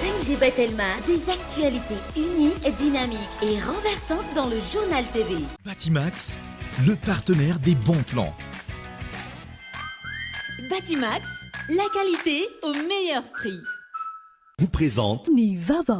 5G Batelma, des actualités uniques, dynamiques et renversantes dans le journal TV. Batimax, le partenaire des bons plans. Batimax, la qualité au meilleur prix. Vous présente Nivava.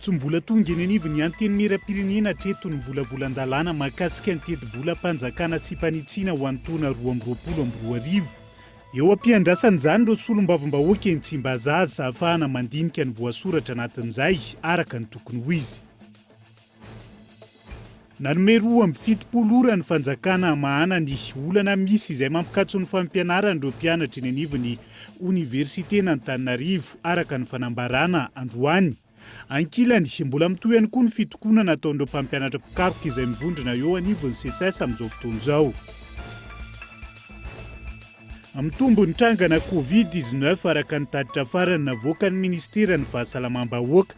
Tsy mbola tonga eny anivony anteny miram-pirenena hatreto ny volavolan-dalàna mahakasika ny teti-bolam-panjakana sy mpanitsina ho antaona 2024. Eo ampiandrasan'izany ireo solom-bavim-bahoaka eny Tsimbazaza ahafahana mandinika ny voasoratra anatin'izay araka ny tokony ho izy. Nanome 27 ora ny fanjakana mahana ny olana misy izay mampikatso ny fampianarana ireo mpianatra eny anivony Oniversitena Antananarivo araka ny fanambarana androany. Ankilany mbola mitohy ihany koa ny fitokonana nataon'ireo mpampianatra mpikaroka izay mivondrona eo anivon'ny CSS amin'izao fotoana izao. Mitombo ny trangana Covid-19 araka ny taditra farany navoaka ny Ministeran'ny Fahasalamam-bahoaka.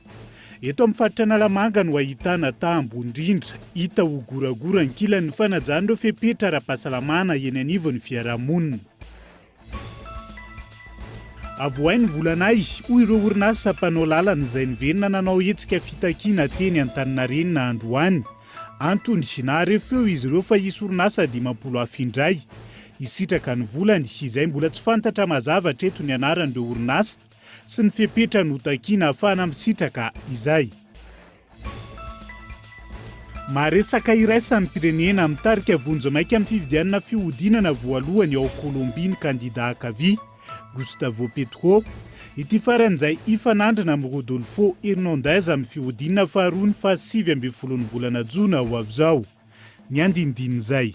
Eto amin'ny faritra Analamanga no ahitana tambo indrindra hita ho goragora ankilan'ny fanajan'ireo fepetra ara-pahasalamana eny anivon'ny fiarahamonina. Avoainy volanay hoy ireo orinasa mpanao lalana izay niverina nanao hetsika fitakiana teny Antaninarenina androany. Antony naharefo eo izy ireo fa hisy orinasa 50 afindray. Isitraka ny volany izay mbola tsy fantatra mazava hatreto ny anaran'ireo orinasa sy ny fepetra notakiana ahafahana misitraka izay. Maresaka iraisan'ny pirenena mitarika vonjamaika amin'ny fifidianana fihodinana voalohany ao Kolombia ny kandida Akavi Gustavo Petro. Ity faran'izay ifanandrina amin'ny Rodolfo Hernandez amin'ny fihodinana faharoa ny 7 volana Jona ho avy izao. Ny andinindin'izay.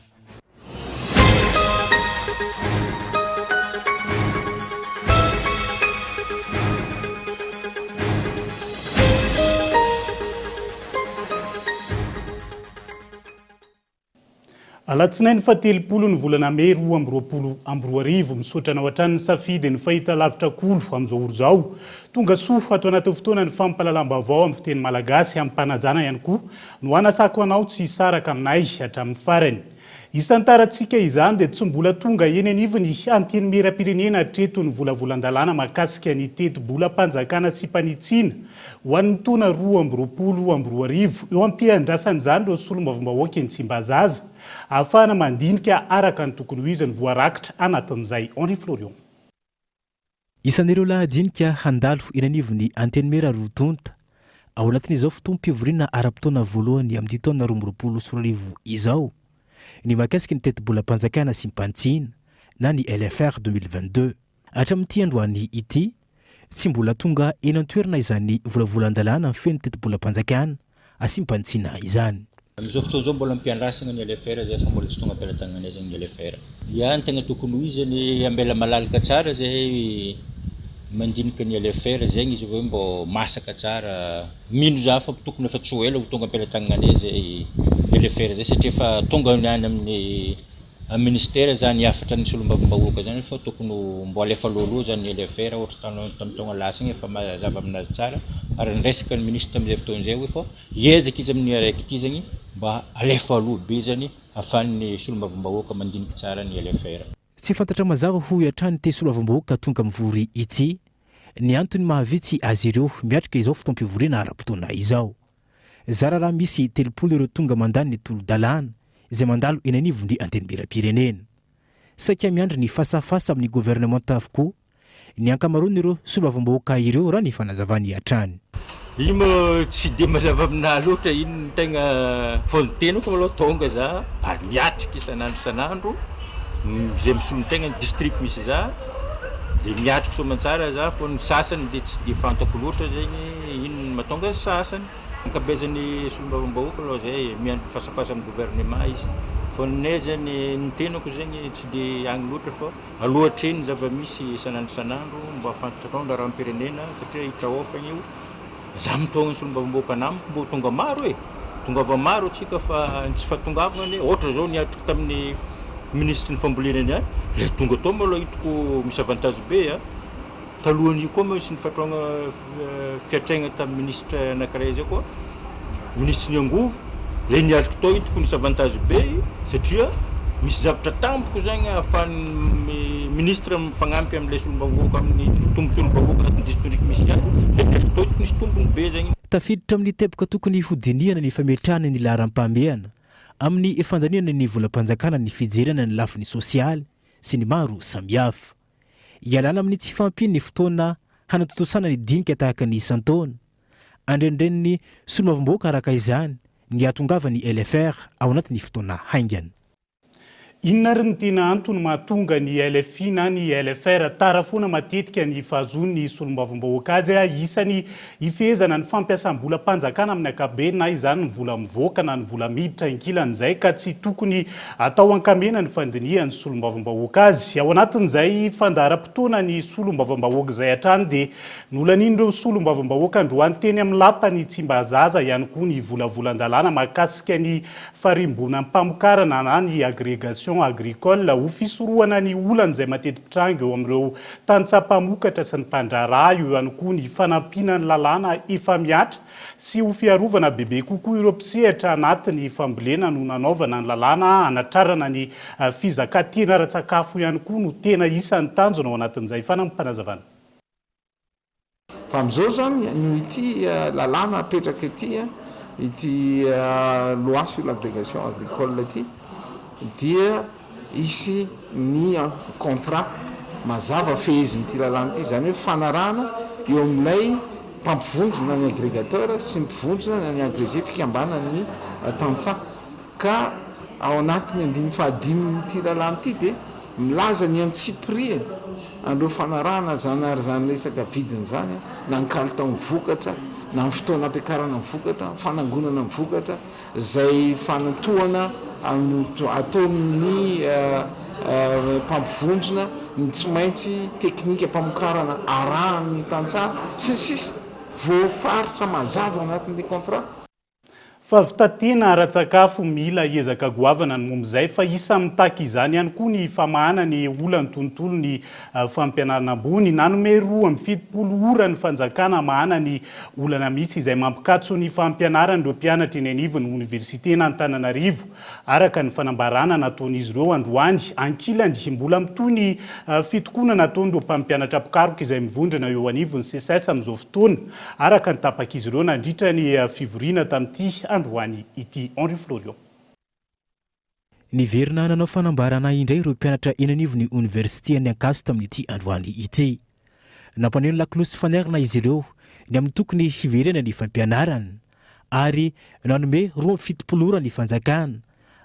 Alatsinainy fatelopolo ny volana May 2024 misaotra ao hatrany ny safidy ny fahita lavitra kolo amin'izao oro izao. Tonga soa ato anaty fotoana ny fampahalalam-baovao amin'ny fiteny malagasy amin'ny mpanajana ihany koa no anasako anao tsy hisaraka aminay hatramin'ny farany. Isan'ny tarantsika izany dia tsy mbola tonga eny anivony anteny miram-pirenena hatreto ny volavolan-dalàna mahakasika ny teti-bolam-panjakana sy mpanitsina ho an'ny taona 2024 eo ampiandrasan'izany ireo solom-bavim-bahoaka eny Tsimbazaza ahafahana mandinika araka ny tokony ho izy ny voarakitra anatin'izay. Henri Florion. Isan'ireo lahadinika handalo eny anivony anteny mera rotonta ao anatin'izao fotoam-pivoriana ara-potoana voalohany amin'ny taona 2024 izao. Ny mahakasika ny teti-bolam-panjakana sy mpanitsina na ny LFR 2022 hatramin'ity androany ity tsy mbola tonga eny an-toerana izany volavolan-dalàna ny feno teti-bolam-panjakana sy mpanitsina izany. Amin'izao fotoana izao mbola mpiandrasana ny LFR zay fa mbola tsy tonga am-pelatanana zany ny LFR. Ia ny tegna tokony ho izy ny ambela malalaka tsara zay mandinika ny LFR zegny izy hoe mbo masaka tsara mino za fa tokony efa tsy ho ela ho tonga am-pelatanana zay LFR zay satria fa tonga ny any amin'ny ministera zany afatra ny solom-bavim-bahoaka zany fa tokony mbo alefa lohaloha zany ny LFR ohatra tamin'ny taona lasa igny efa mazava aminazy tsara ary niresaka ny ministre tamin'izay fotoana zay hoe fa hiezaka izy amin'ny araiky ity zany mba alefa aloha be zany ahafahan'ny solom-bavim-bahoaka mandinika tsara ny LFR. Tsy fantatra mazava hoy hatrany te solom-bavim-bahoaka tonga mivory ity ny antony mahavitsy azy ireo miatrika izao fotoam-pivoriana ara-potoana izao. Zara raha misy 30 ireo tonga mandany ny tolo-dalàna izay mandalo eny anivony anteny miram-pirenena. Saika miandry ny fasafasa amin'ny gouvernemanta avokoa ny ankamaroany ireo solom-bavim-bahoaka ireo raha ny fanazavany hatrany. Io mo tsy de mazava amina loatra ino ny tegna fontenako maloha tonga za ary miatrika isanandro zay misolo tegna ny district misy za de miatrika soamantsara za fô ny sasany de tsy de fantako loatra zegny ino mahatonga sasany. Ankabezan'ny solom-bavim-bahoaka aloha zay miandry fasafasa amin'ny gouvernement izy fô nay zany ny tenako zegny tsy de agny loatra fa alohatreny zava-misy isanandro mba afantatrao raha am-pirenena satria hitraofagna io za mitogna ny solom-bavim-bahoaka anamiko mbo tonga maro tongava maro atsika fa tsy fatongavana ohatra zao niatrika tamin'ny ministre ny fambolena any le tonga tao maloha hitako misy avantage be talohany koa moa sy ny fatroagna fiatraigna tamin'ny ministre anankiray zay koa ministre Niangovo le nialako tao itoko nisy avantage be satria misy zavatra tampoko zagny ahafahan'ny ministre mifagnampy amin'ilay solombahoaka amin'ny tombotry olombahoaka anatin'ny district misy azy le nialako tao itoko nisy tombony be zagny. Tafiditra amin'ny teboka tokony hodiniana ny fametrahana ny laharam-pahamehana amin'ny fandaniana ny volam-panjakana ny fijerena ny lafiny sosialy sy ny maro samihafa. Ialana amin'ny tsy fampiny ny fotoana hanatotosana ny dinika tahaka ny isan-taona. Andrendren'ny solombavam-bahoaka araka izany ny atongava ny LFR ao anatin'ny fotoana haingana. Inona ry ny tena antony mahatonga ny LFI na ny LFR tara foana matetika ny fahazon'ny solombavam-bahoaka azy isany ifehezana ny fampiasam-bola mpanjakana amin'ny ankapobeny na izany ny vola mivoaka na ny vola miditra ankilan'izay ka tsy tokony atao ankamena ny fandinihan'ny solombavam-bahoaka azy. Ao anatin'izay fandaharam-potoana ny solombavam-bahoaka izay hatrany dia nolan'in'ireo solombavam-bahoaka androany teny amin'ny lapany tsy mba zaza ihany koa ny volavolan-dalàna mahakasika ny farimbona mpamokarana na ny agrégation agricole ho fisorohana ny olana izay mateti-pitrango eo amin'ireo tantsampamokatra sy ny mpandraharaha eo ihany koa ny fanampiana ny lalàna efa miatra sy ho fiarovana bebe kokoa ireo mpisehatra anatin'ny fambolena no nanaovana ny lalàna anatrarana ny fizakantena ara-tsakafo ihany koa no tena isan'ny tanjona ao anatin'izay fanampanazavana. Fa amin'izao zany no ity lalàna apetraka ity loi sur l'agrégation agricole ity dia isy ny contrat mazava fehezin'ity lalàna ity zany hoe fanarahana eo amin'ilay mpampivondrona ny agrégateur sy mpivondrona ny agrégé fikambanany tantsaha ka ao anatin'ny andiny fahadimin'ity lalàna ity dia milaza ny antsipriany andreo fanarahana zany ary zany resaka vidiny zany na ny kalitao mivokatra na ny fotoana ampiakarana mivokatra fanangonana mivokatra zay fanantohana ataon'ny mpampivondrona ny tsy maintsy teknika mpamokarana arahan'ny tantsaha sy sisy voafaritra mazava anatin'ilay contrat. Fa vitatena ara-tsakafo mila ezaka goavana ny momizay fa isa mitaka izany ihany koa ny famahana ny olany tontolo ny fampianarana ambony nanome 2.70 ora ny fanjakana mahana ny olana mihitsy izay mampikatso ny fampianarana ireo mpianatra eny anivon'ny université na Antananarivo araka ny fanambarana nataon'izy ireo androany ankilany mbola mitoy ny fitokonana nataon'ireo mpampianatra pikaroka izay mivondrona eo anivon'ny CSS amin'izao fotoana araka ny tapak'izy ireo nandritra ny fivoriana tamin'ity androany ity Henri Florian. Niverina nanao fanambarana indray ireo mpianatra eny anivon'ny université ny Ankasy tamin'ity androany ity. Nampaneno laklosy fanerina izy ireo ny amin'ny tokony hiverena ny fampianarana ary nanome 2.70 ora ny fanjakana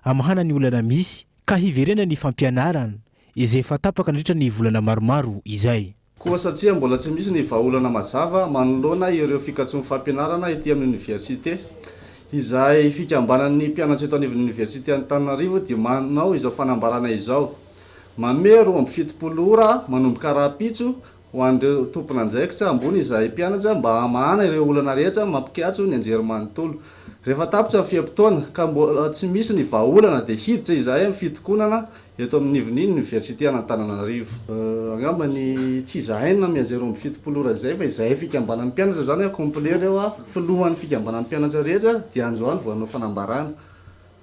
amahana ny olana misy ka hiverena ny fampianarana izay efa tapaka nandritra ny volana maromaro izay. Koa satria mbola tsy misy ny vahaolana mazava manoloana ireo fikatsoan'ny fampianarana ety amin'ny université. Izay fikambanan'ny mpianatra eto anivon'ny université Antananarivo dia manao izao fanambarana izao. Manome 2.70 ora manomboka raha-pitso ho an'ireo tompon'andraikitra ambony izay mpianatra mba hamahana ireo olana rehetra mampikatso ny anjerimanontolo. Rehefa tapitra ny fiam-potoana ka mbola tsy misy ny vahaolana dia hiditra izay amin'ny fitokonana eto amin'ny université Antananarivo. Angamba ny tsy zahaina mianjera 2.70 ora izay fa izay fikambanan'ny mpianatra zany complet reo filohan'ny fikambanan'ny mpianatra rehetra dia androany vao hanao fanambarana.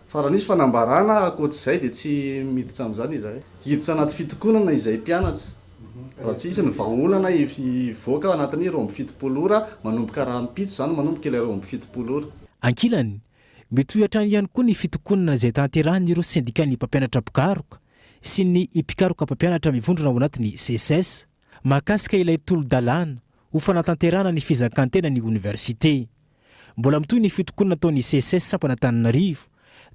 Fa raha nisy fanambarana akoatr'izay dia tsy miditra amin'izany izay. Hiditra anaty fitokonana izay mpianatra. Raha tsy isy ny vahaolana ivoaka anatin'ny 2.70 ora manomboka raha-mpitso zany manomboka ilay 2.70 ora. Ankilany metoy hatrany ihany koa ny fitokonana izay tanterahan'ireo syndicat-ny mpampianatra pikaroka sy ny mpikaroka mpampianatra mivondrona ao anatin'ny CSS mahakasika ilay tolo-dalàna ho fanatanterahana ny fizakantena ny université. Mbola mitoy ny fitokonana ataon'ny CSS sampana Antananarivo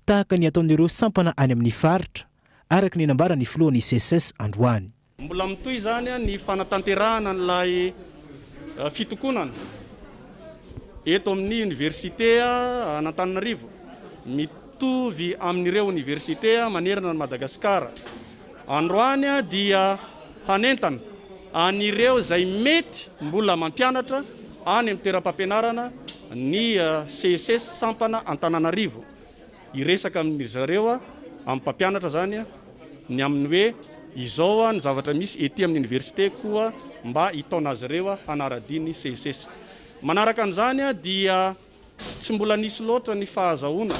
tahaka ny ataon'ireo sampana any amin'ny faritra araka ny nambarany filohan'ny CSS androany. Mbola mitoy zany ny fanatanterahana n'ilay fitokonana eto amin'ny université Antananarivo mitovy amin'ireo université manerana ny Madagasikara. Androany dia hanentana an'ireo zay mety mbola mampianatra any amin'ny toeram-pampianarana ny CSS sampana Antananarivo. Iresaka amin'izareo amin'ny mpampianatra zany ny amin'ny hoe izao ny zavatra misy ety amin'ny université koa mba hitaona azy ireo hanaradiny CSS. Manaraka an'izany dia tsy mbola nisy loatra ny fahazahoana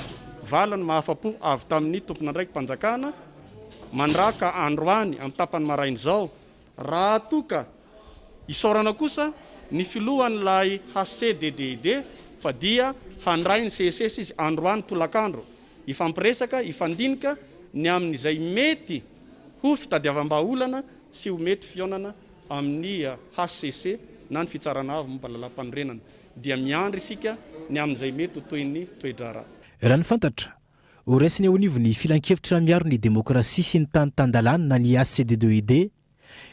valany mahafapo avy tamin'ny tompona ndraiky mpanjakana mandraka androany amin'ny tapany marainy zao raha toka isorana kosa ny filohan'ilay HCDDD fa dia handray ny CSS izy androany tolakandro ifampiresaka ifandinika ny amin'izay mety ho fitadiavam-baolana sy ho mety fionana amin'ny HCC na ny fitsarana avy momba lalampanorenana dia miandry isika ny amin'izay mety ho toy ny toedrara. Raha ny fantatra ho raisiny ao anivony filan-kevitra miaro ny demokrasia sy ny tany-tandalana na ny HCDDD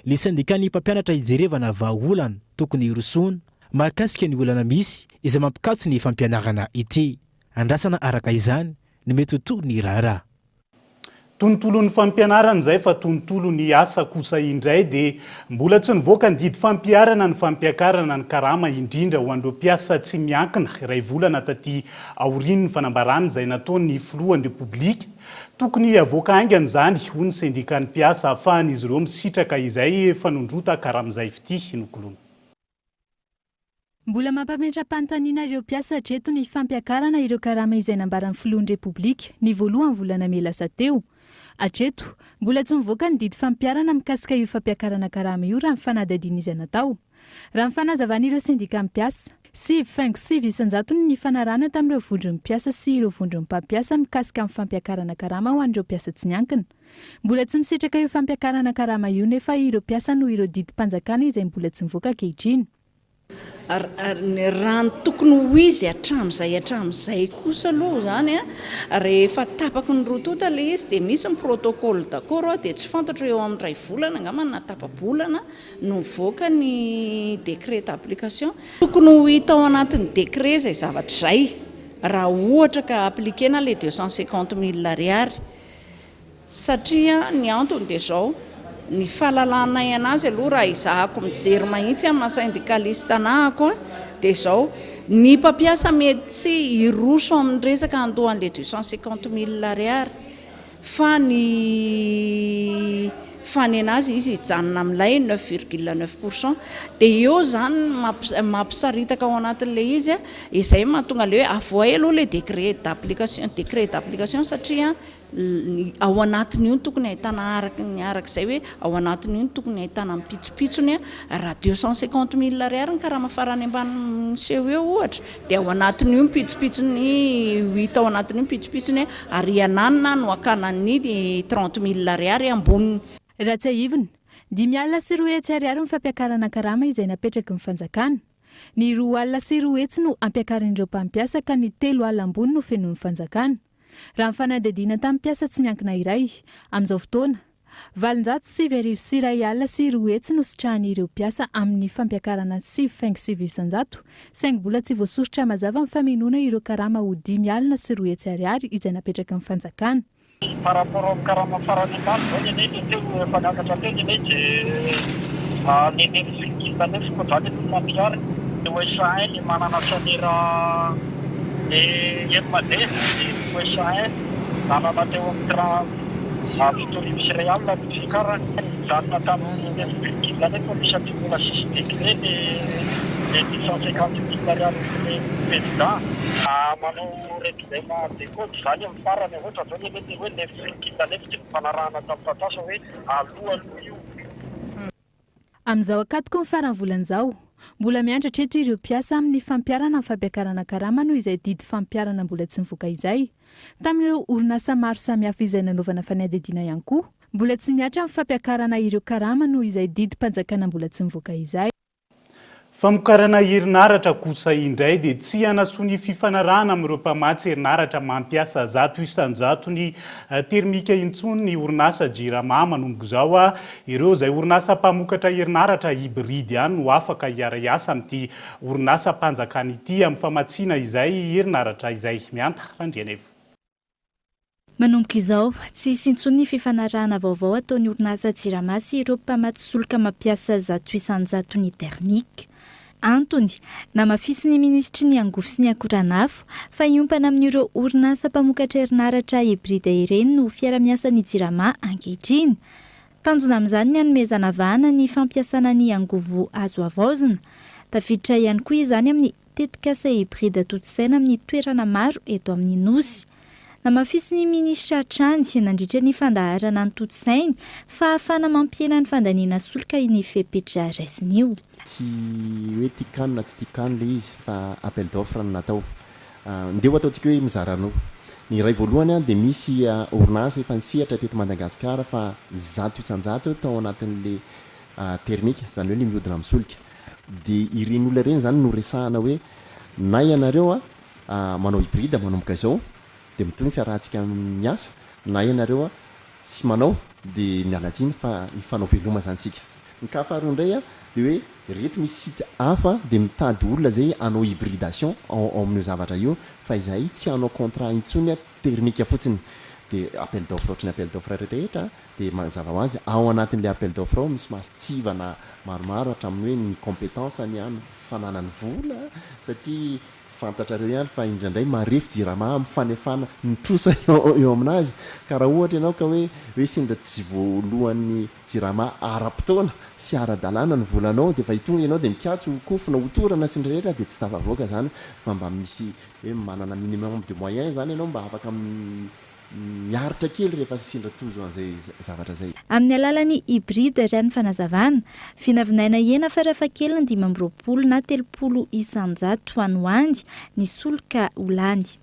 le syndikany mpampianatra ijerevana vahaolana tokony irosona mahakasika ny olana misy izay mampikatso ny fampianarana ity. Andrasana araka izany ny mety ho toy ny raharaha. Tontolon'ny fampianarana izay fa tontolo ny asa kosa indray dia mbola tsy nivoaka ny didy fampiarana ny fampiakarana ny karama indrindra ho an'ireo mpiasa tsy miankina iray volana taty aoriany ny fanambarana izay nataony filohan'ny repoblika. Tokony avoaka aingana izany ho ny syndikan'ny mpiasa ahafahan'izy ireo misitraka izay fanondrota karama izay fity nokoloana. Mbola mampametra-panontaniana ireo mpiasa hatreto ny fampiakarana ireo karama izay nambaran'ny filohan'ny repoblika ny voalohany volana May lasa teo. Hatreto mbola tsy mivoaka ny didy fampiarana mikasika io fampiakarana karama io raha ny fanadadiana izay natao. Raha ny fanazavan'ireo sindika mpiasa 5.9 isanjatony ny fanarana tamin'ireo vondron'ny mpiasa sy ireo vondron'ny mpampiasa mikasika amin'ny fampiakarana karama ho an'ireo mpiasa tsy miankina. Mbola tsy misitraka io fampiakarana karama io nefa ireo mpiasa no ireo didy mpanjakana izay mbola tsy mivoaka ankehitriny. Raha ny tokony ho izy hatramin'izay kosa aloha zany rehefa tapaky ny rotota le izy dia misy ny protocole d'accord dia tsy fantatra eo amin'ny ray volana angambany na tapa-bolana no mivoaka ny décret d'application. Tokony ho hita ao anatin'ny décret izay zavatra izay raha ohatra ka appliquena le 250 000 ariary satria ny antony dia zao ny fahalalana anazy aloha raha izahako mijery mahitsy amin'ny syndikalista anahako dia zao ny mpampiasa mety tsy iroso amin'ny resaka andohan'le 250 000 ariary fa ny anazy izy hijanona amin'ilay 9,9% dia eo zany mampisaritaka ao anatin'le izy izay mahatonga le hoe avoay aloha le décret d'application satria ao anatiny io ny tokony ahitana arak'izay hoe ao anatiny io ny tokony ahitana mipitsopitsony raha 250 000 ariary ny karama farany ambany miseho eo ohatra dia ao anatiny io mipitsopitsony hita ao anatiny io mipitsopitsony ary ananina no akanany 30 000 ariary amboniny. Raha tsy ahivina 5,3 ariary ny fampiakarana karama izay napetraky ny fanjakana. Ny 2,3 no ampiakarin'ireo mpampiasa ka ny 3 ambony no fenon'ny fanjakana. Raha ny fanadadiana tamin'ny mpiasa tsy miankina iray amin'izao fotoana 7,2 no sitrahan'ireo mpiasa amin'ny fampiakarana 5.9 isanjato saingy mbola tsy voasoritra mazava ny faminona ireo karama ho 5,3 ariary izay napetraky ny fanjakana. Par rapport au karama farany ambany zao ny anay teo efa niakatra teo ny anay dia ny fikilana nefa kodraty mampiary OSAN ny manana sanera Hermade OSAN nanana teo amin'ny raha Victory misy Real ny fikarany zanona tamin'ny fikilana nefa misy atimbola sisy décret le 250 000 ariary président manao règlement décode zany amin'ny farany ohatra zao ny mety hoe le fikilana nefa tsy mifanarahana tamin'ny tantasa hoe aloha io. Amin'izao akatoko ny farany volan'izao mbola miandry hatreto ireo mpiasa amin'ny fampiarana ny fampiakarana karama noho izay didy fampiarana mbola tsy mivoaka izay. Tamin'ireo orinasa maro samihafa izay nanaovana fanadadiana ihany koa mbola tsy miatra amin'ny fampiakarana ireo karama noho izay didy mpanjakana mbola tsy mivoaka izay. Famokarana herinaratra kosa indray dia tsy hanasony fifanarahana amin'ireo mpamatsy herinaratra mampiasa 100 isanjato ny termika intsony ny orinasa Jirama manomboka izao ireo izay orinasa mpamokatra herinaratra hybride ihany no afaka hiara-iasa amin'ity orinasa mpanjakana ity amin'ny famatsiana izay herinaratra izay mianta randrianeva. Manomboka izao, tsy hisy intsony ny fifanarahana vaovao ataon'ny orinasa Jirama sy ireo mpamatsy solika mampiasa 100 isanjato ny termika. Antony, namafisy ny ministry ny angofo sy ny akoranafo fa iompana amin'ireo orinasa mpamokatra herinaratra hybride ireny no fiara-miasa ny Jirama ankehitriny. tanjona amin'izany ny hanomezana vahana ny fampiasana ny angovo azo avaozina. Tafiditra ihany koa izany amin'ny tetikasa hybrida totosaina amin'ny toerana maro eto amin'ny nosy. Namafisy ny minisitra Trandy nandritra ny fandaharana ny totosainy fa ahafana mampiena ny fandaniana solika ny fepetra raisiny io. Tsy hoe tikanina tsy tikanina le izy fa appel d'offre no natao. Ndeo ataontsika hoe mizarano. Ny ray voalohany dia misy orinasa efa nisehatra teto Madagasikara fa 100% tao anatin'le termika, zany hoe le mihodina amin'ny solika. Dia ireny olona ireny zany no resahana hoe na ianareo manao hybride manomboka izao dia mitovy fiarahantsika miasa, na ianareo tsy manao dia mialatsiny fa hifanao veloma zany sika. Ny ka faharoa indray dia hoe reto misy site hafa dia mitady olona zay anao hybridation ao amin'io zavatra io fa izay tsy anao contrat intsony termika fotsiny. Dia appel d'offre ohatrany appel d'offre rehetra dia mazava ho azy ao anatin'le appel d'offre ao misy masitsivana maromaro hatramin'ny hoe ny compétence ny any fananany vola satria fantatrareo ihany fa indraindray marefy jirama mifanefana nitrosa eo aminazy ka raha ohatra ianao ka hoe sendra tsy voalohan'ny jirama ara-potoana sy ara-dalàna ny volanao dia fa itonga ianao dia mikatso kofona hotorana sy rehetra dia tsy tafavoaka zany fa mba misy hoe manana minimum de moyen zany ianao mba afaka miaritra kely rehefa sendra tozo an'izay zavatra zay. Amin'ny alalan'ny hybride izay ny fanazavana, vinavinaina hena farafahakeliny 520 na 30 isanjato ho an'ny ny solika ho lany.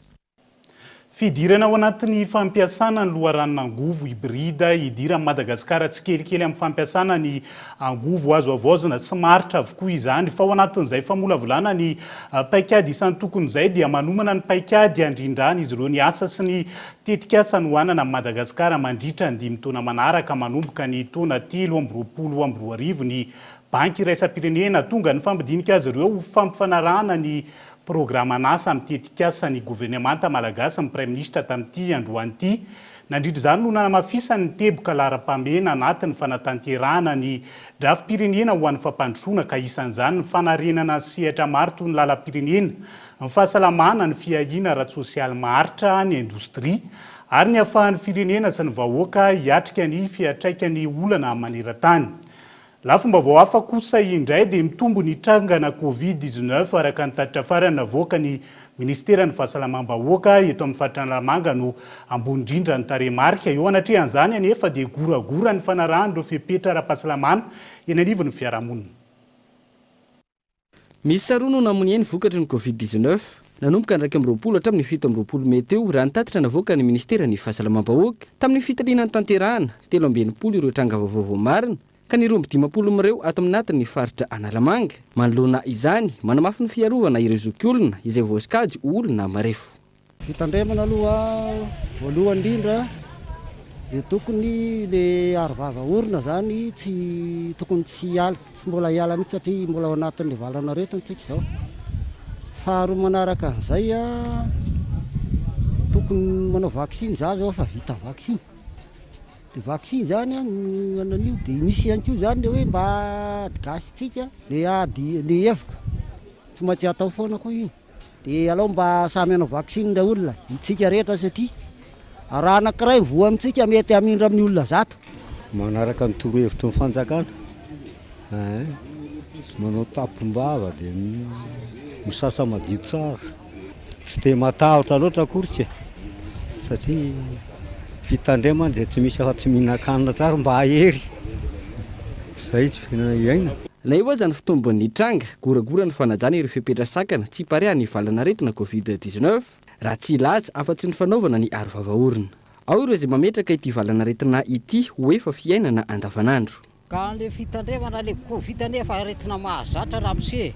Fidirana ao anatin'ny fampiasana ny loharanona angovo hybrida hidira Madagasikara tsy kelikely amin'ny fampiasana ny angovo azo avaozina sy maritra avokoa izany fa ao anatin'izay famolavolana ny paikady isan'ny tokon'izay dia manomana ny paikady handrindrany izy ireo ny asa sy ny tetikasa ny hoanana Madagasikara mandritra ny 5 taona manaraka manomboka ny taona 2020 ny banky iraisam-pirenena tonga ny fampidinika azy ireo fampifanarahana ny programa nasa amin'ny tetikasa ny gouvernemanta malagasy ny prime ministre tamin'ity androany ity. Nandritra izany no namafisany ny teboka laharam-pamena anatin'ny fanatanterahana ny drafim-pirenena ho an'ny fampandrosoana ka isan'izany ny fanarenana sehatra maro toy ny lalam-pirenena, ny fahasalamana, ny fiahiana ara-tsosialy maharitra, ny indostria ary ny ahafahan'ny firenena sy ny vahoaka hiatrika ny fiatraikany olana maneran-tany. Lafomba vao hafa kosa indray dia mitombo ny trangana Covid-19 araka ny tatitra farany navoaka ny Ministeran'ny Fahasalamam-bahoaka eto amin'ny Fahatralamanga no ambony indrindra ny taremarika eo anatrehan'izany anefa dia goragora ny fanarahan'ireo fepetra ara-pahasalamana eny anivon'ny fiarahamonina. Misy saroa no namony eny vokatry ny Covid-19 nanomboka ny 2020 hatramin'ny 17 Mey teo raha nitatitra navoaka ny Ministeran'ny Fahasalamam-bahoaka tamin'ny fitaliana ny tanterahana 13 ireo tranga vaovao marina ka ny 12 mireo ato amin'ny natin'ny faritra Analamanga. Manoloana izany manamafy ny fiarovana ireo zokiolona izay voasikajy olona marefo. Fitandremana aloha voalohany indrindra dia tokony le arovava orona zany tsy tokony tsy ala tsy mbola hiala mihitsy satria mbola ao anatin'le valana retina tsika izao. Faharoa manaraka an'izay tokony manao vaksiny za zao fa vita vaksiny. Dia vaksiny zany ananio dia misy ihany koa zany hoe mba gasitsika le evoka tsy maintsy atao foana koa io. Dia alao mba samy anao vaksiny ilay olona itsika rehetra satria raha anankiray voa amintsika mety hamindra amin'ny olona zato. Manaraka ny torohevitry ny fanjakana manao tapombava dia misasa madio tsara tsy dia matahotra loatra akory satria fitandremana dia tsy misy afa tsy mihinan-kanina tsara mba hahery izay tsy fiaina. Na io aza ny fitombon'ny tranga goragora ny fanajana ireo fepetra sakana tsy pareha ny valana retina Covid-19 raha tsy ilaza afa-tsy ny fanaovana ny arovava-orona. Ao ireo izay mametraka ity valana retina ity ho efa fiainana andavanandro. Ka le fitandremana le Covid nefa aretina mahazatra raha mise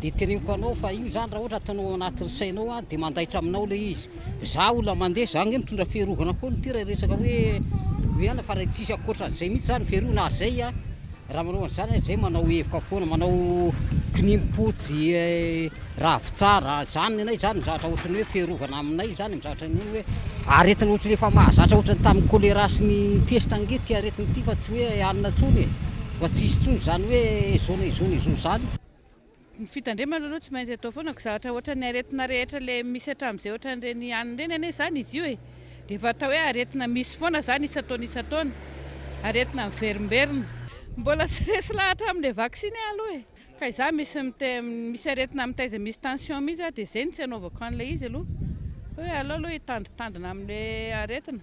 dia teneniko anao fa io zany raha ohatra ataonao anatin'ny sainao dia mandaitra aminao le izy. Za olona mandeha zany hoe mitondra fiarovana foana ity raha resaka hoe ana fa raha tsisy akoatran'izay mihitsy zany fiarovana azay raha manao an'izany zay manao evoka foana manao kinimpotsy ravitsara zany anay zany mizatra ohatrany hoe fiarovana aminay zany mizatra ny hoe aretina ohatry rehefa mahazatra ohatrany tamin'ny kolera sy ny peste angety aretina ity fa tsy hoe alina tsony fa tsisy tsony zany hoe zony zany. Ny fitandremana aloha tsy maintsy atao foana zavatra ohatrany aretina rehetra le misy hatramin'izay ohatran'ireny anina ireny ane zany izy io dia efa atao hoe aretina misy foana zany isataona aretina miverimberina mbola tsy resy lahatra amin'ilay vaccine aloha e ka izaho misy aretina mitaiza misy tension mihitsy dia izay no tsy anaovako an'ilay izy aloha hoe aloha hitandritandrina amin'ilay aretina.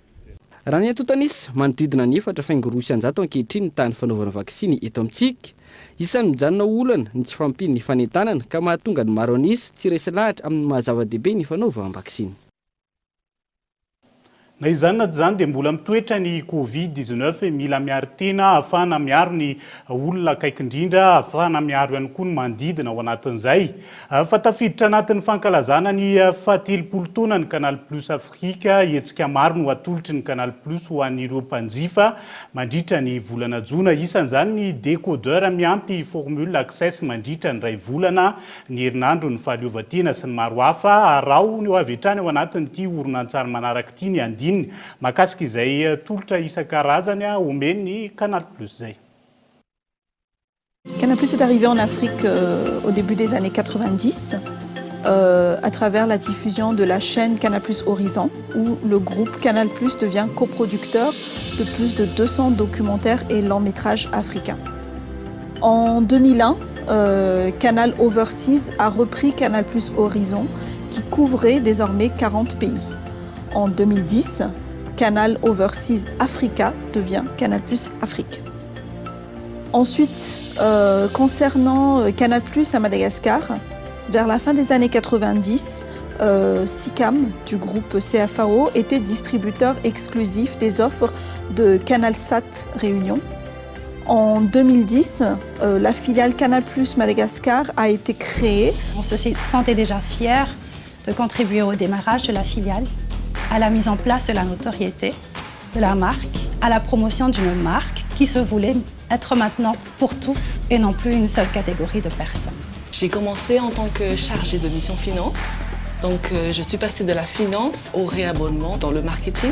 Raha ny antotanisa manodidina ny 4.9 ankehitriny ny tany fanaovana vaksiny eto amintsika. Isan'ny mijanona olana ny tsy fampiny ny fanentanana ka mahatonga ny maro anisa tsy resy lahatra amin'ny mahazava-dehibe ny fanaovana vaksiny. Na izany na tsy izany dia mbola mitoetra ny Covid-19 mila miaro tena ahafahana miaro ny olona akaiky indrindra, ahafahana miaro ihany koa ny manodidina ao anatin'izay. Fa tafiditra anatin'ny fankalazana ny 70 taona ny Canal Plus Afrika, hetsika maro no atolotry ny Canal Plus ho an'ireo mpanjifa mandritra ny volana Jona. Isan'izany ny décodeur miampy formule access mandritra ny ray volana, ny herinandro ny fahaleovan-tena sy ny maro hafa. Arao ny ho avy hatrany ao anatin'ity horonan-tsary manaraka ity ny andiny makasika izay tolotra isan-karazany omeny Canal Plus zay. Canal Plus est arrivé en Afrique au début des années 90 à travers la diffusion de la chaîne Canal Plus Horizon où le groupe Canal Plus devient coproducteur de plus de 200 documentaires et longs métrages africains. En 2001, Canal Overseas a repris Canal Plus Horizon qui couvrait désormais 40 pays. En 2010, Canal Overseas Africa devient Canal Plus Afrique. Ensuite, concernant Canal Plus à Madagascar, vers la fin des années 90, SICAM du groupe CFAO était distributeur exclusif des offres de CanalSat Réunion. En 2010, la filiale Canal Plus Madagascar a été créée. On se sentait déjà fiers de contribuer au démarrage de la filiale, à la mise en place de la notoriété de la marque, à la promotion d'une marque qui se voulait être maintenant pour tous et non plus une seule catégorie de personnes. J'ai commencé en tant que chargée de mission finance. Donc je suis passée de la finance au réabonnement dans le marketing.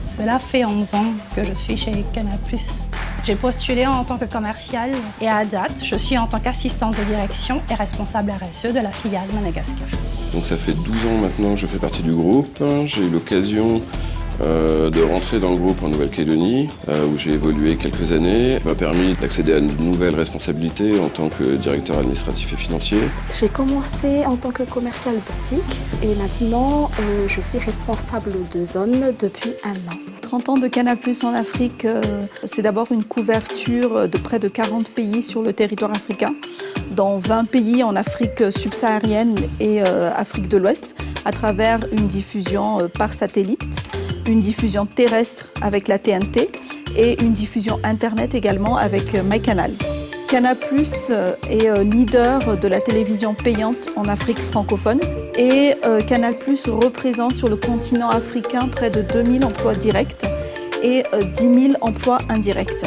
Cela fait 11 ans que je suis chez Canal+. J'ai postulé en tant que commerciale et à date, je suis en tant qu'assistante de direction et responsable RSE de la filiale Madagascar. Donc ça fait 12 ans maintenant que je fais partie du groupe. J'ai eu l'occasion de rentrer dans le groupe en Nouvelle-Calédonie, où j'ai évolué quelques années. Ça m'a permis d'accéder à une nouvelle responsabilité en tant que directeur administratif et financier. J'ai commencé en tant que commercial boutique et maintenant je suis responsable de zone depuis 1 an. 30 ans de Canal Plus en Afrique, c'est d'abord une couverture de près de 40 pays sur le territoire africain, dans 20 pays en Afrique subsaharienne et Afrique de l'Ouest, à travers une diffusion par satellite, une diffusion terrestre avec la TNT et une diffusion Internet également avec MyCanal. Canal Plus est leader de la télévision payante en Afrique francophone et Canal Plus représente sur le continent africain près de 2000 emplois directs et 10 000 emplois indirects.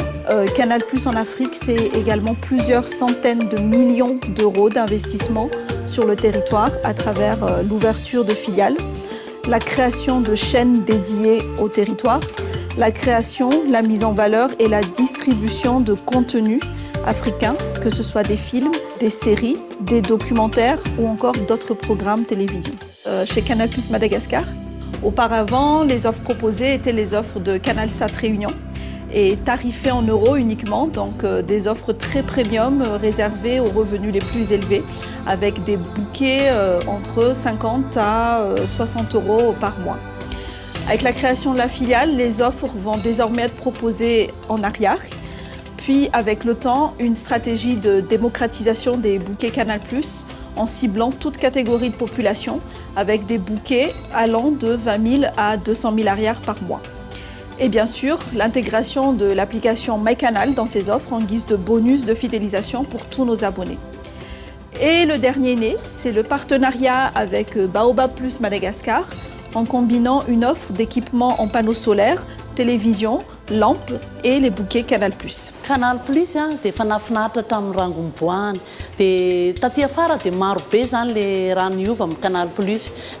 Canal Plus en Afrique, c'est également plusieurs centaines de millions d'euros d'investissement sur le territoire à travers l'ouverture de filiales, la création de chaînes dédiées au territoire, la création, la mise en valeur et la distribution de contenus africains, que ce soit des films, des séries, des documentaires ou encore d'autres programmes télévision. Chez Canal Plus Madagascar, auparavant, les offres proposées étaient les offres de CanalSat Réunion et tarifées en euros uniquement, donc des offres très premium réservées aux revenus les plus élevés avec des bouquets entre 50 à 60 euros par mois. Avec la création de la filiale, les offres vont désormais être proposées en arrière. Puis, avec le temps, une stratégie de démocratisation des bouquets Canal+, en ciblant toute catégorie de population, avec des bouquets allant de 20 000 à 200 000 arrières par mois. Et bien sûr, l'intégration de l'application MyCanal dans ces offres en guise de bonus de fidélisation pour tous nos abonnés. Et le dernier né, c'est le partenariat avec Baobab Plus Madagascar, en combinant une offre d'équipements en panneaux solaires, télévision, lampes et les bouquets Canal+. Canal+, dia fanafinaritra tamin'ny rangom-boany. Dia taty afara dia maro be zany le raha niova amin'ny Canal+.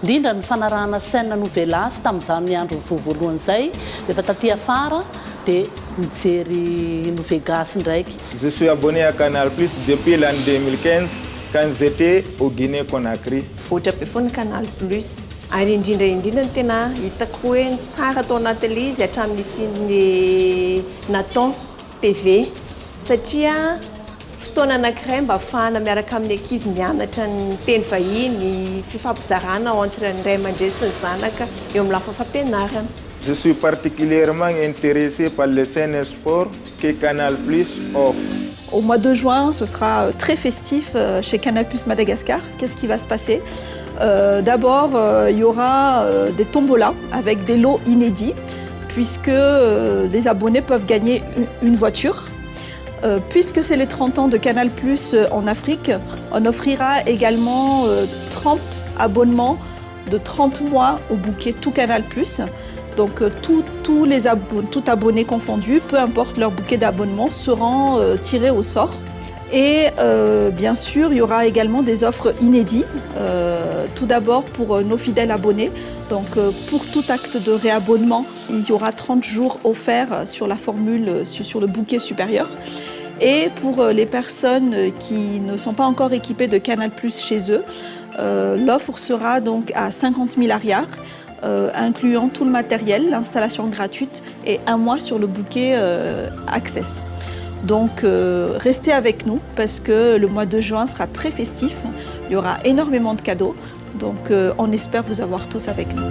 Indrindra ny fanarahana chaîne Nouvelas tamin'izany andro voalohany izay. Dia fa taty afara dia mijery Nouvegas ndraiky. Je suis abonné à Canal+ depuis l'année 2015 quand j'étais au Guinée-Conakry. Voatra be foana Canal+. Ary indrindra ny tena hitako hoe tsara atao anaty le izy hatramin'ny Nathan TV satria fotoana anankiray mba ahafahana miaraka amin'ny ankizy mianatra ny teny vahiny, fifampizarana entre ny ray aman-dreny sy ny zanaka eo amin'ny lafiny fampianarana. Je suis particulièrement intéressé par les scènes sport que Canal+ offre. Au mois de juin, ce sera très festif chez Canal+ Madagascar. Qu'est-ce qui va se passer? D'abord, il y aura des tombolas avec des lots inédits, puisque les abonnés peuvent gagner une voiture. Puisque c'est les 30 ans de Canal+ en Afrique, on offrira également 30 abonnements de 30 mois au bouquet Tout Canal+. Donc tout abonné confondu, peu importe leur bouquet d'abonnement, seront tirés au sort. Et bien sûr, il y aura également des offres inédites. Tout d'abord pour nos fidèles abonnés. Donc pour tout acte de réabonnement, il y aura 30 jours offerts sur la formule, sur le bouquet supérieur. Et pour les personnes qui ne sont pas encore équipées de Canal+ chez eux, l'offre sera donc à 50 000 ariars, incluant tout le matériel, l'installation gratuite et un mois sur le bouquet Access. Donc restez avec nous parce que le mois de juin sera très festif, il y aura énormément de cadeaux, donc on espère vous avoir tous avec nous.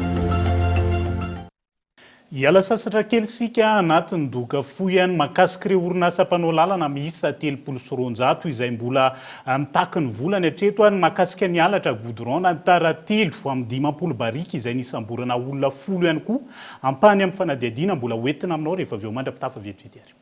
Iala sasatra kely sika anatin'ny doka fohy ihany mahakasika ireo orinasa mpanao lalana miisa 300 izay mbola mitaky ny volany hatreto ary mahakasika ny halatra goudron na taratelo amin'ny 50 barika izay nisamborana olona 10 ihany koa ampany amin'ny fanadihadiana mbola hoentina aminao rehefa avy eo mandrapitafa vetivety ary.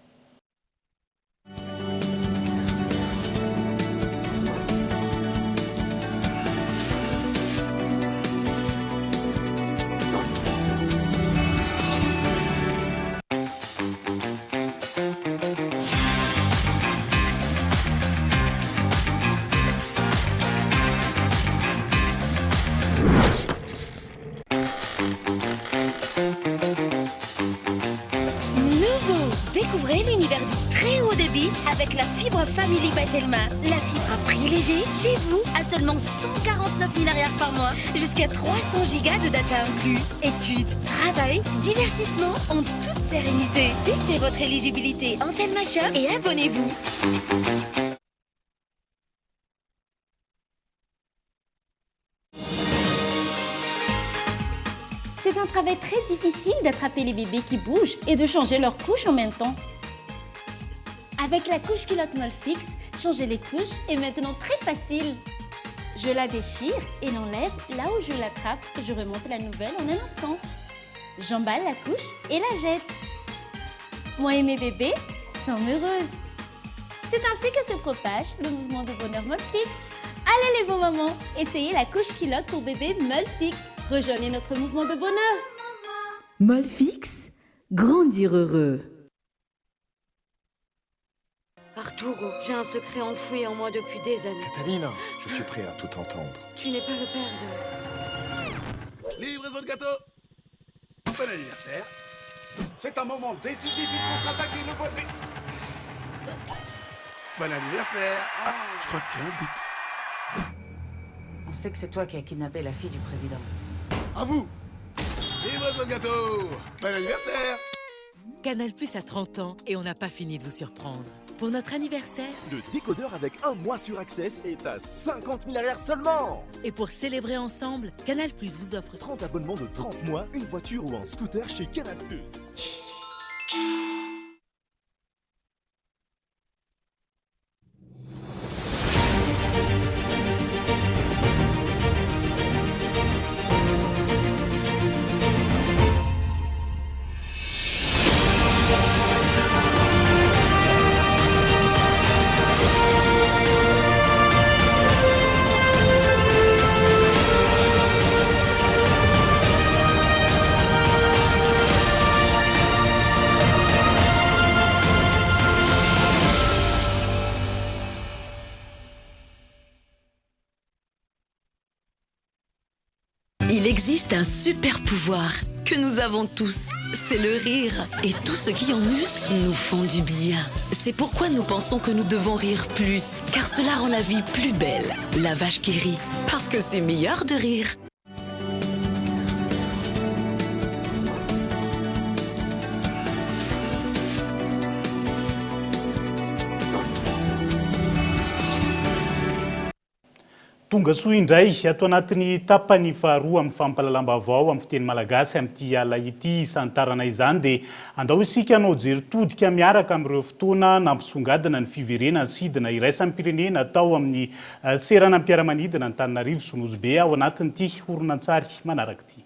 Découvrez l'univers du très haut débit avec la fibre Family by Telma. La fibre à prix léger chez vous à seulement 149 000 ariars par mois, jusqu'à 300 gigas de data inclus. Études, travail, divertissement en toute sérénité. Testez votre éligibilité en Telma Shop et abonnez-vous. C'est un travail très difficile d'attraper les bébés qui bougent et de changer leurs couches en même temps. Avec la couche culotte Molfix, changer les couches est maintenant très facile. Je la déchire et l'enlève là où je l'attrape. Je remonte la nouvelle en un instant. J'emballe la couche et la jette. Moi et mes bébés sommes heureuses. C'est ainsi que se propage le mouvement de bonheur Molfix. Allez les bons mamans, essayez la couche culotte pour bébé Molfix. Rejoignez notre mouvement de bonheur. Molfix, grandir heureux. Arturo, j'ai un secret enfoui en moi depuis des années. Catalina, je suis prêt à tout entendre. Tu n'es pas le père de... Livraison de gâteau. Bon anniversaire. C'est un moment décisif, il contre-attaque et le voit. Bon anniversaire. Ah, je crois qu'il y a un but. On sait que c'est toi qui as kidnappé la fille du président. À vous. Livraison de gâteau. Bon anniversaire. Canal+ a 30 ans et on n'a pas fini de vous surprendre. Pour notre anniversaire, le décodeur avec un mois sur Access est à 50 000 ariars seulement. Et pour célébrer ensemble, Canal+ vous offre 30 abonnements de 30 mois, une voiture ou un scooter chez Canal+. Il existe un super pouvoir que nous avons tous, c'est le rire. Et tous ceux qui en usent nous font du bien. C'est pourquoi nous pensons que nous devons rire plus, car cela rend la vie plus belle. La vache qui rit, parce que c'est meilleur de rire. Tonga soa indray ato anatin'ny tapany faharoa amin'ny fampalalam-baovao amin'ny fiteny malagasy amin'ity ala ity isantarana izany dia andao isika anao jeritodika miaraka amin'ireo fotoana nampisongadina ny fiverenany sidina iraisan'ny pirenena atao amin'ny seranam-piaramanidina ny Antananarivo sy Nosy ao anatin'ity horonan-tsary manaraka ity.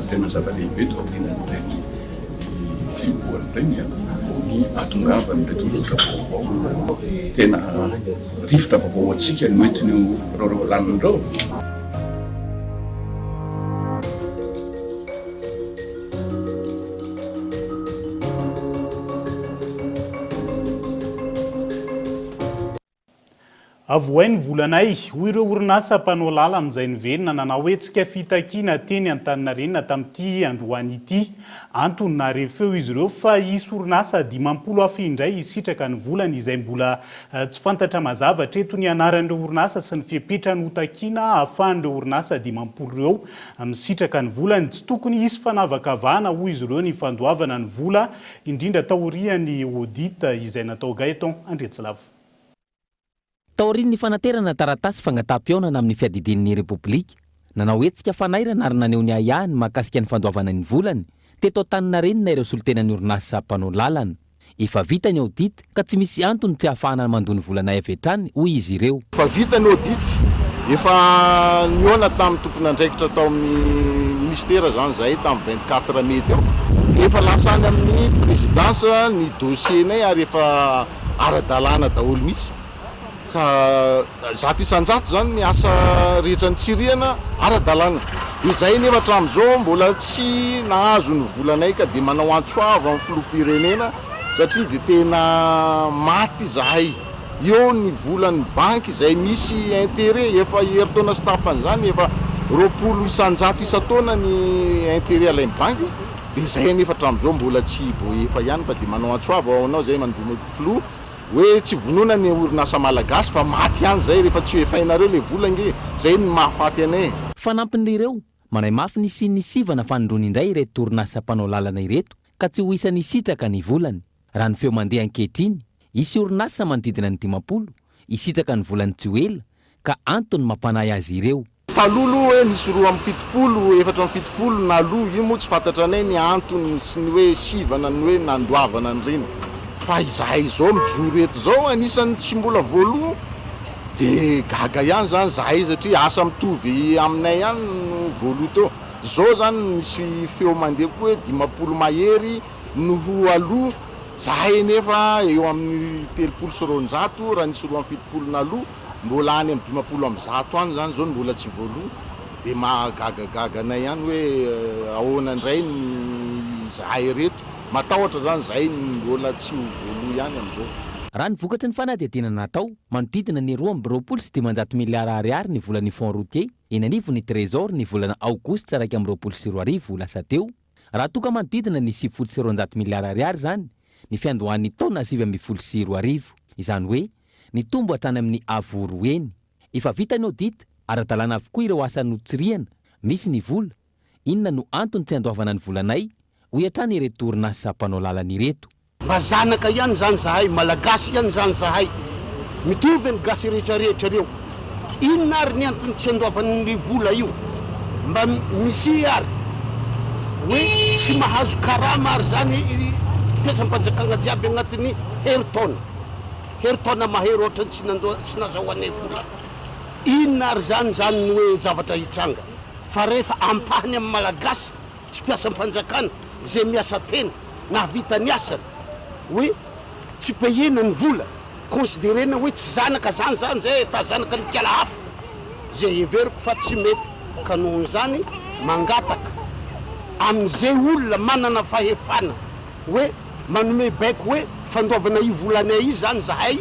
Tena zava-lehibe tao aorianan'ireny fiomboan'ireny ny atongavan'ireo tolotra vaovao. Tena rivotra vaovao antsika no entiny reo lanin'ireo. Avoainy volanay hoy ireo orinasa mpanao lalana izay niverina nanao hoe tsika fitakiana teny Antaninarenina tamin'ity androany ity. Antony narefeo izy ireo fa isy orinasa 50 hafa indray isitraka ny volana izay mbola tsy fantatra mazava treto ny anaran'ireo orinasa sy ny fipetrany hotakiana ahafahan'ireo orinasa 50 ireo misitraka ny volany. Tsy tokony isy fanavakavahana hoy izy ireo ny fandoavana ny vola indrindra taorian'ny audit izay natao Gaëtan Andretsilavo. Taorian'ny fanaterana taratasy fangatapionana amin'ny fiadidinin'ny Repoblika nanao hoe tsika fanairana ary naneho ny ayahany mahakasika ny fandoavana ny volany teto Antaninarenina ireo solotenan'ny orinasa mpanao lalana. Efa vita ny audit ka tsy misy antony tsy ahafahana mandony volana avy hatrany hoy izy ireo. Efa vita ny audit, efa niona tamin'ny tompon'andraikitra tao amin'ny ministera zany zay tamin'ny 24 mai teo. Efa lasany amin'ny présidence ny dossiernay ary efa ara-dalàna daholo mihitsy. Ka zato isanjato zany ny asa rehetra ny tsiriana ara-dalàna. Izay nefa hatramin'izao mbola tsy nahazo ny volanay ka dia manao antsoava amin'ny filoham-pirenena satria dia tena maty zahay. Eo ny volan'ny banky izay misy intérêt efa herintaona sy tapany zany efa 20 isanjato isan-taona ny intérêt alain'ny banky. Dia izay nefa hatramin'izao mbola tsy voaefa ihany fa dia manao antsoava ao anao zay mandono filoha hoe tsy vonona ny orinasa malagasy fa maty ihany zay rehefa tsy hoefainareo le vola nge zay ny mahafaty anay. Fanampin'ireo manay mafy ny sy ny sivana fandrony indray ireto orinasa mpanao lalana ireto ka tsy ho isan'ny sitraka ny volany. Raha ny feo mandeha ankehitriny isy orinasa manodidina ny 50 isitraka ny volany tsy ho ela ka antony mampanay azy ireo. Talolo hoe nisy 2 amby 70, 4 amby 70 na lo io moa tsy fantatra anay ny antony sy ny hoe sivana ny hoe nandoavana an'ireny. Fa izahay izao mijoro eto zao anisan'ny tsy mbola voaloha dia gaga ihany zany zahay satria asa mitovy aminay ihany voaloha teo. Zao zany nisy feo mandeha koa hoe 50 mahery noho aloha zahay nefa eo amin'ny 30 sy 200 raha nisy 2 amby 70 na aloha mbola any amin'ny 50 amby 100 any zany zao mbola tsy voaloha dia mahagagagaga anay ihany hoe ahoana indray ny zahay reto. Matahotra zany zay mbola tsy voaloha ihany amin'izao. Raha ny vokatry ny fanadihadiana natao manodidina ny 220 sy 200 miliara ariary ny volan'ny fond routier, eny anivon'ny trésor ny volana aogositra 2024 lasa teo. Raha toka manodidina ny 700 sy 200 miliara ariary zany ny fiandohan'ny taona 724. Izany hoe ny tombo hatrany amin'ny avoro eny. Efa vita ny audit ara-dalàna avokoa ireo asa notsiriana misy ny vola. Inona no antony tsy andoavana ny volanay? Hoy hatrany ireto orinasa mpanao lalana ireto. Mazanaka ihany zany zahay, malagasy ihany zany zahay. Mitovy ny gasy rehetrarehetra reo. Inona ary ny antony tsy andoavan'ny vola io? Mba misy ary hoe tsy mahazo karama ary zany mpiasam-panjakana jiaby agnatin'ny herintaona. Herintaona mahery ohatrany tsy nazahoanay vola. Inona ary zany hoe zavatra hitranga. Fa rehefa ampahany amin'ny malagasy tsy mpiasam-panjakana zay miasa tena na vita ny asany hoe tsy payena ny vola considérena hoe tsy zanaka zany zay ta zanaka nikala hafa zay everiko fa tsy mety ka nohon' zany mangataka amin'izay olona manana fahefana hoe manome baiko hoe fandoavana ivolana izy zany zahay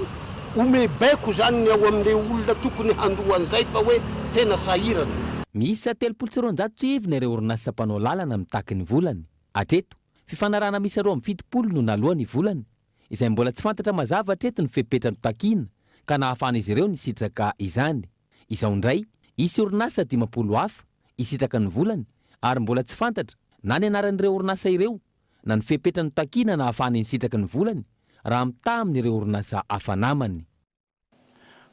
ome baiko zany ny ao amin'le olona tokony handohan'izay fa hoe tena sahirana. Misy 390 tsihevina ireo orinasa mpanao lalana mitaky ny volany. Atreto, fifanarana misy 270 no naloha ny volany, izay mbola tsy fantatra mazava hatreto ny fepetra no takiana ka nahafan'izy ireo nisitraka izany. Izao indray, isy orinasa 50 hafa isitraka ny volany ary mbola tsy fantatra na ny anaran'ireo orinasa ireo na ny fepetra no takiana nahafany nisitraka ny volany raha mitaha amin'ireo orinasa hafa namany.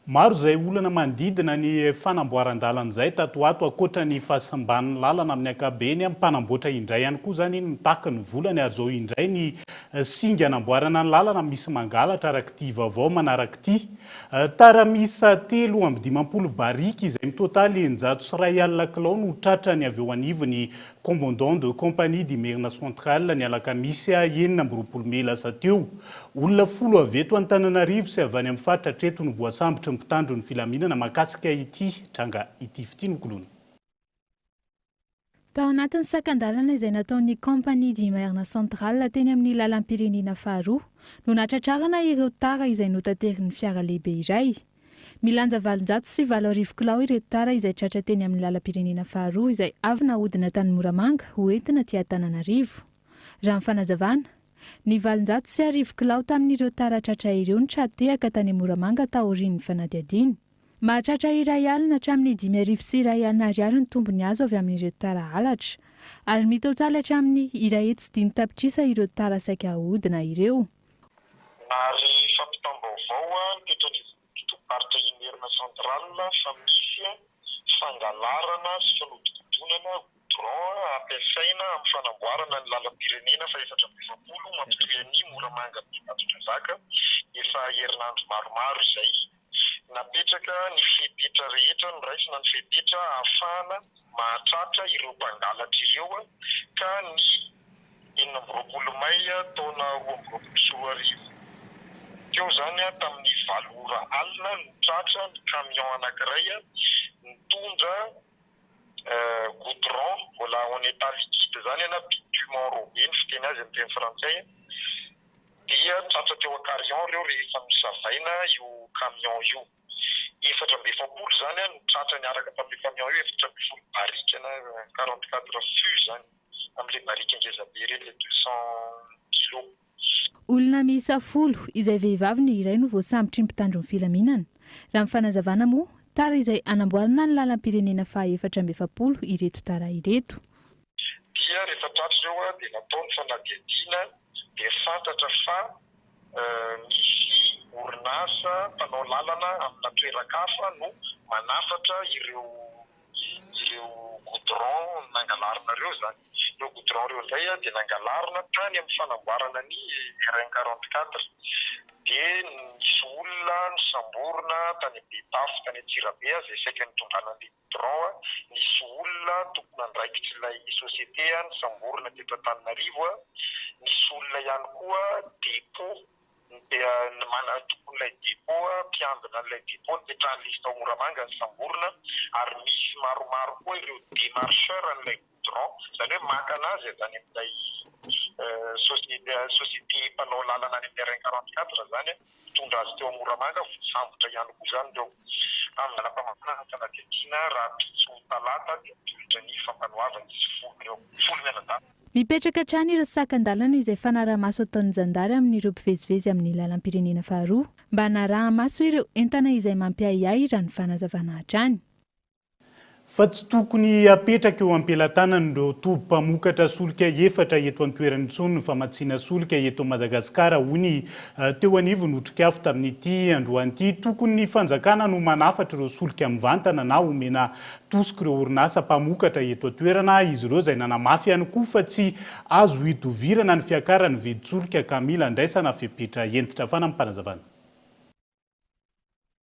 Maro izay olana manodidina ny fanamboaran-dalana izay tato ato ankoatra ny fahasamban'ny lalana amin'ny ankapobeny amin'ny mpanamboatra indray ihany koa zany mitaky ny volany ary izao indray ny singa anamboarana ny lalana misy mangalatra araka ity vaovao manaraka ity. Taramisa 320 barika izay mitotaly 900 alina kilao no tratrany avy eo anivony commandant de compagnie du Merina Centrale ny alakamisy 9 Mey lasa teo. Olona 10 avy eto Antananarivo sy avy any amin'ny faritra treto no voasambotry ny mpitandro ny filaminana makasika ity tranga ity fitianokolony. Tao anatin'ny sakan-dalana izay nataon'ny compagnie du Merina Centrale teny amin'ny lalam-pirenena faharoa no natratrarana ireo tara izay notaterin'ny fiara lehibe iray. Milanja 720 kilao ireo tara izay tratra teny amin'ny lalam-pirenena faharoa izay avy nahodina tany Moramanga hoentina ty Antananarivo. Raha ny fanazavana, ny 720 kilao tamin'ireo tara tratra ireo ny tratehaka tany Moramanga taorian'ny fanadihadiny. Mahatratra iray alina hatramin'ny 5,1 ariary ny tombony azo avy amin'ireo tara halatra, ary mitotaly hatramin'ny 1,5 tapitrisa ireo tara saika ahodina ireo. Ary fampitam-baovao toetrany Merina Centrale fa misy fangalarana sy fanodinkodonana goudron ampiasaina amin'ny fanamboarana ny lalam-pirenena fa 420 mampitohy ny Moramanga Betatotrazaka efa herinandro maromaro izay. Napetraka ny fepetra rehetra noraisina ny fepetra ahafahana mahatratra ireo mpangalatra ireo ka ny 20 May taona 2024 teo zany tamin'ny 7 alina no tratra ny camion anankiray mitondra goudron mbola en état liquide zany bitumen robé ny fiteny azy amin'ny teny frantsay dia tratra teo Akarion reo rehefa misavaina io camion io. 420 zany no tratra niaraka tamin'le camion io 420 barika na 44 fûts zany amin'le barika ngezabe ireny le 200 kg. Olona miisa 10 izay vehivavy ny iray no voasambotry ny mpitandro ny filaminana. Raha ny fanazavana moa, tara izay anamboarana ny lalam-pirenena faha 420 ireto tara ireto. Dia rehefa tratra ireo dia natao ny fanadihadiana dia fantatra fa misy orinasa mpanao lalana amina toeran-kafa no manafatra ireo goudron nangalarina ireo zany. Ireo goudron ireo indray dia nangalarina tany amin'ny fanamboarana ny RN 44 dia nisy olona nisamborona tany Betafo tany Antsirabe izay saika nitondrana ny goudron. Nisy olona tokony andraikitry ilay société nisamborona teto Antananarivo. Nisy olona ihany koa dépôt tokon'ilay dépôt mpiambina n'ilay dépôt nipetrahany lista Moramanga ny samborona ary misy maromaro koa ireo démarcheur n'ilay goudron zany hoe maka anazy zany amin'ilay société mpanao lalana any amin'ny RN 44 zany mitondra azy teo Moramanga sambotra ihany koa zany reo amin'ny anam-pamantarana fanadihadiana raha pitso talata dia tolotra ny fampanoavana izy folo mianadahy. Mipetraka hatrany ireo sakan-dalana izay fanaraha-maso ataon'ny jandary amin'ireo mpivezivezy amin'ny lalam-pirenena faharoa mba hanaraha-maso ireo entana izay mampiahiahy raha ny fanazavana hatrany. Fa tsy tokony apetraka eo am-pelantanany ireo tompam-pamokatra solika efatra eto an-toerany intsony ny famatsiana solika eto Madagasikara hoy teo anivo notrika afo tamin'ity androany ity. Tokony ny fanjakana no manafatra ireo solika mivantana na omena tosika ireo orinasa mpamokatra eto an-toerana izy ireo izay nanamafy ihany koa fa tsy azo hitovirana ny fiakarany vidin-tsolika Kamila andraisana fepetra entitra fana amin'ny mpanazavana.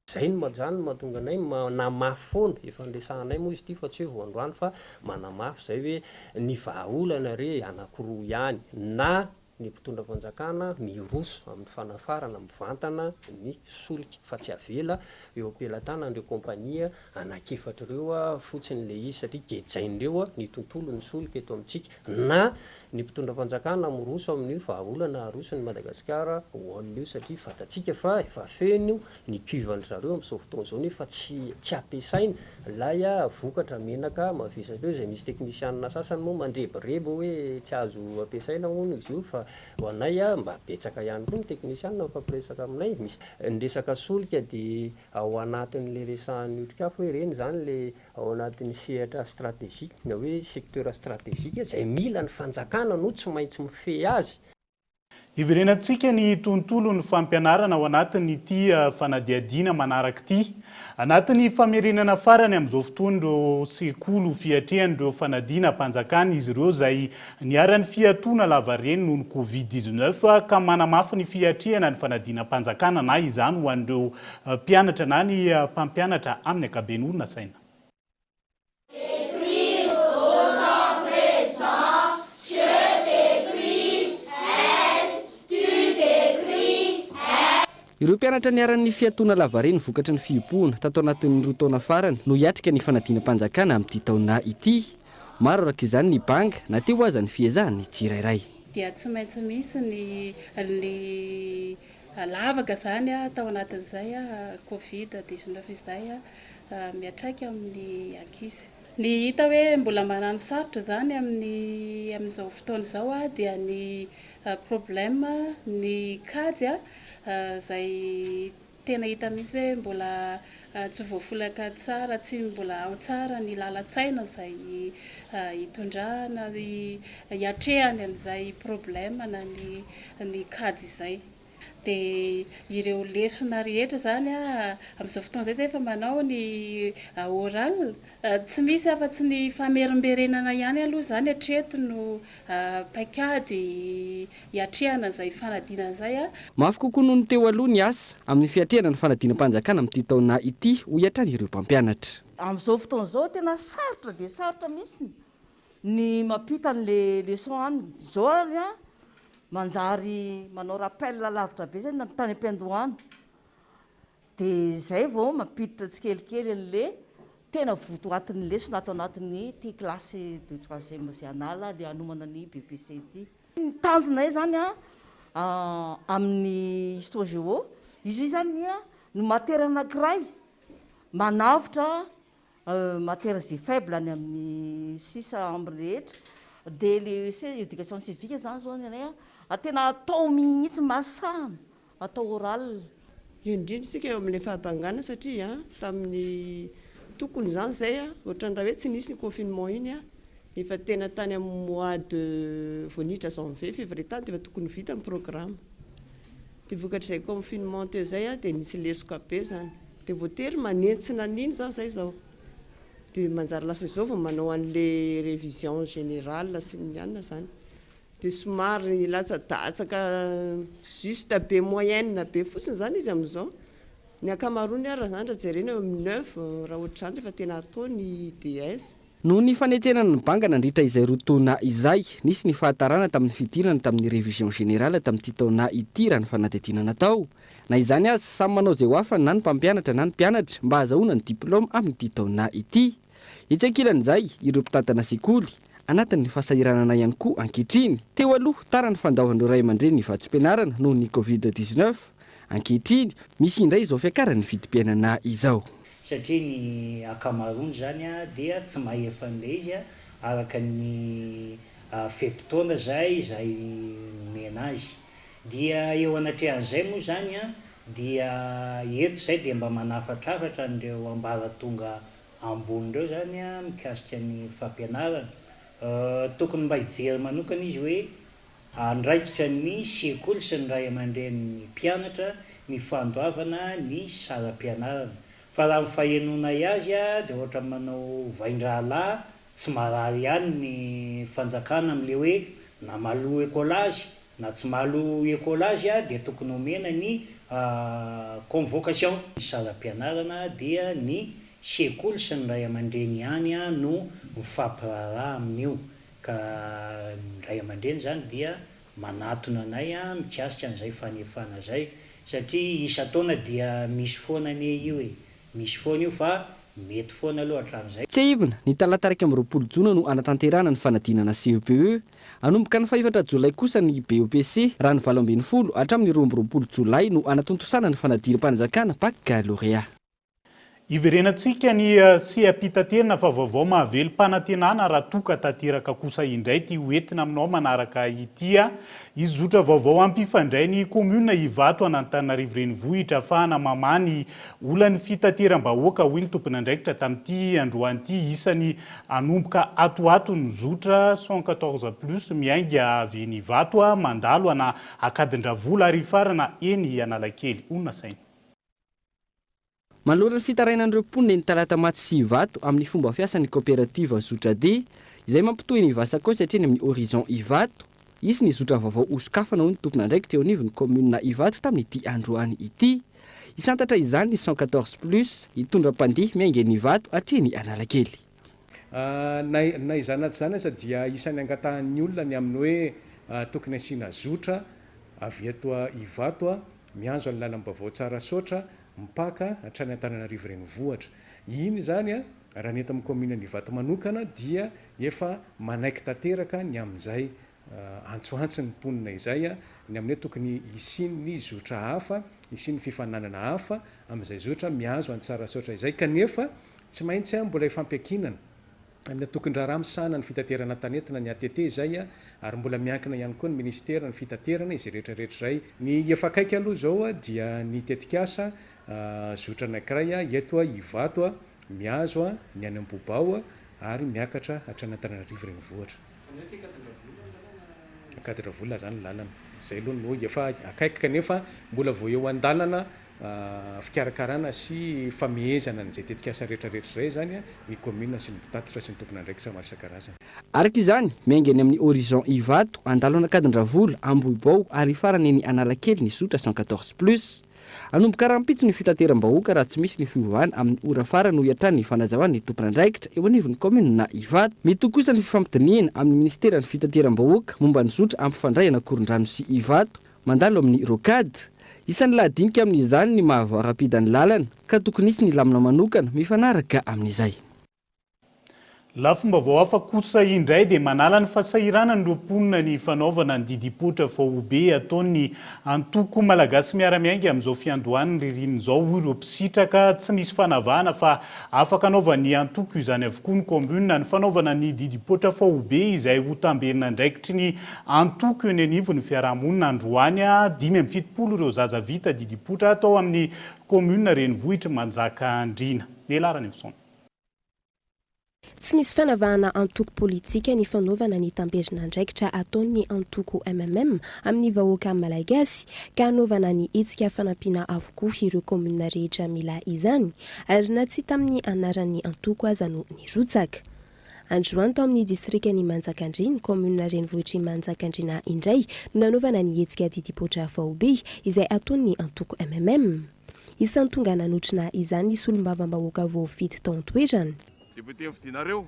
Zay ny mazany mahatonga anay manamafy foana ifandraisanay moa izy ity fa tsy hoe voandroany fa manamafy zay hoe ny vahaolana re anankiroa ihany na ny mpitondra fanjakana miroso amin'ny fanafarana mivantana ny solika fa tsy avela eo ampelatana andreo kompania anakefatra ireo a fotsiny le izy satria gejain'ireo ny tontolo ny solika eto amintsika na ny mpitondra fanjakana miroso amin'io vahaolana arosony Madagasikara hoan'io satria fatatsika fa efa feno ny cuvan'ny zareo amin'izao fotoana zao nefa tsy ampiasaina lay a vokatra menaka mavesatra eo izay misy teknisianina sasany moa mandreborebo hoe tsy azo ampiasaina hono izy io fa ho anay a mba betsaka ihany koa ny teknisianina mifampiresaka aminay misy ny resaka solika dia ao anatin'le resahan'ny otrikafo hoe reny zany le ao anatin'ny sehatra stratégique na hoe secteur stratégique izay mila ny fanjakana no tsy maintsy mifehy azy. Iverenantsika ny tontolo ny fampianarana ao anatin'ity fanadiadiana manaraka ity. Anatin'ny famerenana farany amin'izao fotoan'ireo sekoly fiatrehan'ireo fanadiana mpanjakana izy ireo izay niaran'ny fiatoana lavareny noho ny Covid-19 ka manamafy ny fiatrehana ny fanadiana mpanjakana na izany ho an'ireo mpianatra na ny mpampianatra amin'ny ankaben'olona saina. Ireo mpianatra niaran'ny fiatoana lavareny vokatry ny fihibohana tato anatin'ny roa taona farany no hiatrika ny fanadiana mpanjakana amin'ity taona ity. Maro araka izany ny banga na teo aza ny fiezahany tsirairay. Dia tsy maintsy misy ny lavaka zany tao anatin'izay Covid-19 izay miatraika amin'ny ankizy. Ny hita hoe mbola manano sarotra zany amin'izao fotoana izao dia ny problème ny kajy zay tena hita mihitsy hoe mbola tsy voafolaka tsara, tsy mbola ao tsara ny lalan-tsaina izay hitondrana hiatrehany an'izay problème na ny kajy izay. Dia ireo lesona rehetra zany amin'izao fotoana izay efa manao ny oral, tsy misy afa-tsy ny famerimberenana ihany aloha zany hatreto no paikady hiatrehana izay fanadinana izay. Mafy kokoa noho ny teo aloha ny asa amin'ny fiatrehana ny fanadina mpanjakana amin'ity taona ity ho hiatrany ireo mpampianatra. Amin'izao fotoana izao tena sarotra dia sarotra mihitsy ny mampita an'le leçon any izao ary manjary manao rappel lavitra be zany tany am-piandohana dia izay vao mampiditra tsikelikely an'le tena votoatin'ny lesona ato anatin'ny ty klasy de troisième nationale le hanomana ny BPC ty. Ny tanjonay zany amin'ny histoire géo izy zany no matière anankiray manavitra matière zay faible any amin'ny 6 amby rehetra dia le éducation civique zany zao ny anay tena atao mihitsy masana atao oral. Indrindritsika eo amin'ilay fahabangana satria tamin'ny tokony zany zay ohatran'ny raha hoe tsy nisy ny confinement iny efa tena tany amin'ny mois de voanitra janvier février tany dia efa tokony vita ny programme. Dia vokatra izay confinement teo zay dia nisy lesoka be zany dia voatery manentsina an'iny zay zao dia manjary lasa izao vao manao an'ilay révision générale sy ny anina zany. Dia somary latsa-datsaka juste be moyenne be fotsiny zany izy amin'izao. Ny ankamaroany ara zany raha jerena eo amin'ny 9 raha ohatrany rehefa tena atao ny DS. Noho ny fanetsenana ny banga nandritra izay roa taona izay, nisy ny fahatarana tamin'ny fidirana tamin'ny révision générale tamin'ity taona ity raha ny fanadihadiana natao. Na izany azy samy manao izay ho afany na ny mpampianatra na ny mpianatra mba ahazoana ny diplôma amin'ity taona ity. Itsy ankilan'izay ireo mpitantana sekoly anatin'ny fahasahiranana ihany koa ankehitriny. Teo aloha tara ny fandaovan'ireo ray aman-dreny ny vatsim-pianarana noho ny Covid-19. Ankehitriny misy indray izao fiakarany vidim-piainana izao. Satria ny ankamaroany zany dia tsy mahefa an'ilay izy araka ny feim-potoana zay mena azy. Dia eo anatrehan'izay moa zany dia eto zay dia mba manafatrafatra an'ireo ambaratonga ambony ireo zany mikasika ny fampianarana. Tokony mba hijery manokana izy hoe andraikitra ny sekoly sy ny ray aman-dren'ny mpianatra ny fandoavana ny saram-pianarana. Fa raha ny fahenoana azy dia ohatra manao vain-drahalahy tsy marary ihany ny fanjakana amin'ilay hoe na malo écolage na tsy malo écolage dia tokony omena ny convocation. Ny saram-pianarana dia ny sekoly sy ny ray aman-dreny ihany no mifampiraharaha amin'io ka ny ray aman-dreny zany dia manatona anay a mikiasitra an'izay fanefana zay satria isa-taona dia misy foana ane io e misy foana io fa mety foana aloha hatramin'izay tsy ivona ny talata raika amby roapolo jona no anatanterana ny fanadinana CEPE anomboka ny 4 jolay kosa ny BEPC raha ny 7 hatramin'ny 12 jolay no anatontosana ny fanadira-panjakana baccalauréat. Iverenantsika ny seapitaterina fa vaovao mahavelo mpanantenana raha toka tanteraka kosa indray ty hoentina aminao manaraka itya izy zotra vaovao ampifandray ny commune Ivato Antananarivo renivohitra ahafahana mamany olany fitateram-bahoaka hoy ny tompon'andraikitra tamin'ity androany isany anomboka atoato ny zotra 114 plus miainga avy ny Ivato mandalo ana akadindravola ary farana eny Analakely onona saina. Manolora ny fitarainan'ireo mponina ny talata maty sy Ivato amin'ny fomba fiasan'ny coopérative Zotra D izay mampitohy ny Vasakoa satria ny amin'ny horizon Ivato isy ny zotra vaovao osokafana hoy ny tompon'andraikitra teo anivon'ny commune Ivato tamin'ity androany ity. Isantatra izany ny 114 plus hitondra mpandeha miainga ny Ivato hatreny Analakely. Na izanaty zany asa dia isan'ny angatahan'ny olona ny amin'ny hoe tokony asiana zotra avy eto Ivato mianzo ny lalam-baovao tsara sotra mipaka hatrany Antananarivo renivohitra. Iny zany raha ny eto amin'ny commune Ivato manokana dia efa manaiky tanteraka ny amin'izay antsoantso ny mponina izay ny amin'ny hoe tokony isin'ny zotra hafa isin'ny fifananana hafa amin'izay zotra miazo any tsara sotra izay kanefa tsy maintsy mbola ifampiakinana amin'ny tokon-draharaha misana ny fitaterana tanetana ny ATT izay ary mbola miankina ihany koa ny ministera ny fitaterana izy rehetrarehetra izay ny efa akaiky aloha zao dia ny tetikasa zotra anankiray eto Ivato miazo ny any Ambobao ary miakatra hatrany Antananarivo renivohitra. Akadindravola zany lalana zay aloha no efa akaiky kanefa mbola vao eo andalana fikarakarana sy famehezana n'izay tetikasa rehetrarehetra izay zany ny commune sy ny mpitatitra sy ny tompon'andraikitra maro isan-karazany. Araka izany miaingany amin'ny horizon Ivato andalo an'Akadindravola Ambobao ary farany eny Analakely ny zotra 114 plus anomboka rahampitso ny fitateram-bahoaka raha tsy misy ny fiovana amin'ny ora farany ho iatrany ny fanazavan'ny tompon'andraikitra eo anivon'ny commune Ivato. Mety kosa ny fifampidiniana amin'ny ministera ny fitateram-bahoaka momba ny zotra ampifandray anakoron-drano sy Ivato mandalo amin'ny rokady. Isan'ny lahadinika amin'izany ny mahavoara-pidan'ny lalana ka tokony isy ny lamina manokana mifanaraka amin'izay. Lafomba vao hafa kosa indray dia manala ny fasahirana ny mponina ny fanaovana ny didipotra VOB ataony antoko malagasy miara-miainga amin'izao fiandohan'ny ririnina izao hoy ireo mpisitraka tsy misy fanavahana fa afaka anaovana ny antoko izany avokoa ny commune ny fanaovana ny didipotra VOB izay ho tamberina ndraikitry ny antoko eny anivon'ny fiarahamonina androany 570 ireo zaza vita didipotra atao amin'ny commune renivohitra Manjaka Andrina. Lelarany Evson. Tsy misy fanavahana antoko politika ny fanaovana ny tamberina andraikitra ataon'ny antoko MMM amin'ny vahoaka malagasy ka anaovana ny hetsika fanampiana avokoa ireo commune rehetra mila izany ary na tsy tamin'ny anaran'ny antoko aza no nirotsaka. Androany tao amin'ny distrikany Manjakandriana, commune renivohitry Manjakandriana indray no nanaovana ny hetsika didipotra VOB izay ataon'ny antoko MMM. Isan'ny tonga nanotrina izany ny solombavambahoaka voafidy tao an-toerana. Député fidinareo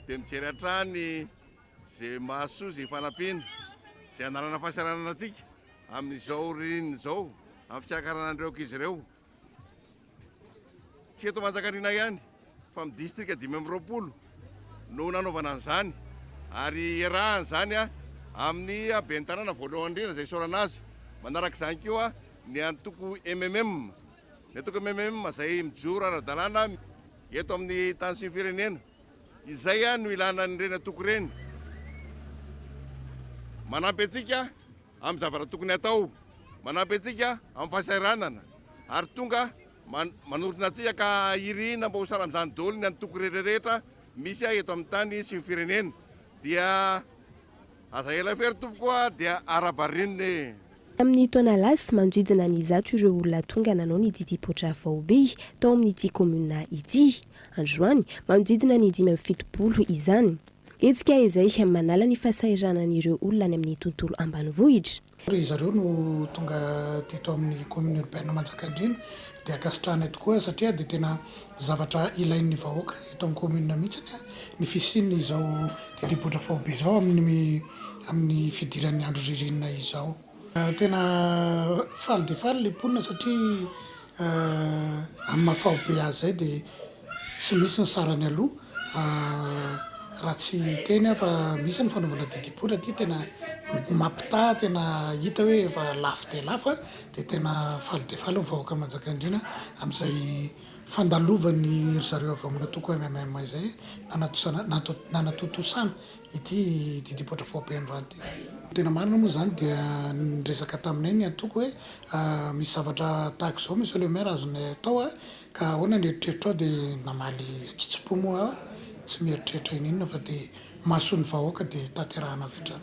dia mijery hatrany zay mahasoa zay fanampiana zay analana fahasaranana antsika amin'izao ririnina izao amin'ny fikarakarana izy ireo tsy eto Manjakandriana ihany fa amin'ny distrika 520 no nanaovana an'izany ary iarahana zany amin'ny ben'ny tanàna voalohany indrindra zay isaorana azy manaraka izany koa ny antoko MMM ny antoko MMM zay mijoro ara-dalàna eto amin'ny tany sy ny firenena izay no ilana ny reny antoko reny manampy antsika amin'ny zavatra tokony atao manampy antsika amin'ny fahasahiranana ary tonga manorina antsika ka irina mba ho sara amin'izany daholo ny antoko rehetrarehetra misy eto amin'ny tany sy ny firenena dia aza ela fery tompokoa dia arabarininy. Amin'ny taona lasa manodidina ny 100 ireo olona tonga nanao ny didipotra VOB tao amin'ity commune ity. Androany manodidina ny 570 izany. Hetsika izay manala ny fahasahiranan'ireo olona any amin'ny tontolo ambanivohitra. Izy ireo no tonga teto amin'ny commune urbaine Manjakandriana dia akasitrahana tokoa satria dia tena zavatra ilain'ny vahoaka eto amin'ny commune mihitsy ny fisiany izao didipotra VOB izao amin'ny amin'ny fidiran'ny andro ririnina izao. Tena faly dia faly le mponina satria amin'ny mahafahobe azy zay dia tsy misy ny sarany aloha raha tsy teny fa misy ny fanaovana didipotra ty tena mampitaha tena hita hoe efa lafo dia lafo dia tena faly dia faly vahoaka Manjakandriana amin'izay fandalovan'ny zareo avy amina toko MMM izay nanatotosana ity didipotra faobe androany ty. Tena marina moa zany dia resaka taminay ny antoko hoe misy zavatra tahaka izao misy le maire azonay atao ka ahoana ny eritreritra ao dia namaly akitsy-po moa tsy mieritreritra inona fa dia mahasoa ny vahoaka dia tanterahana avy hatrany.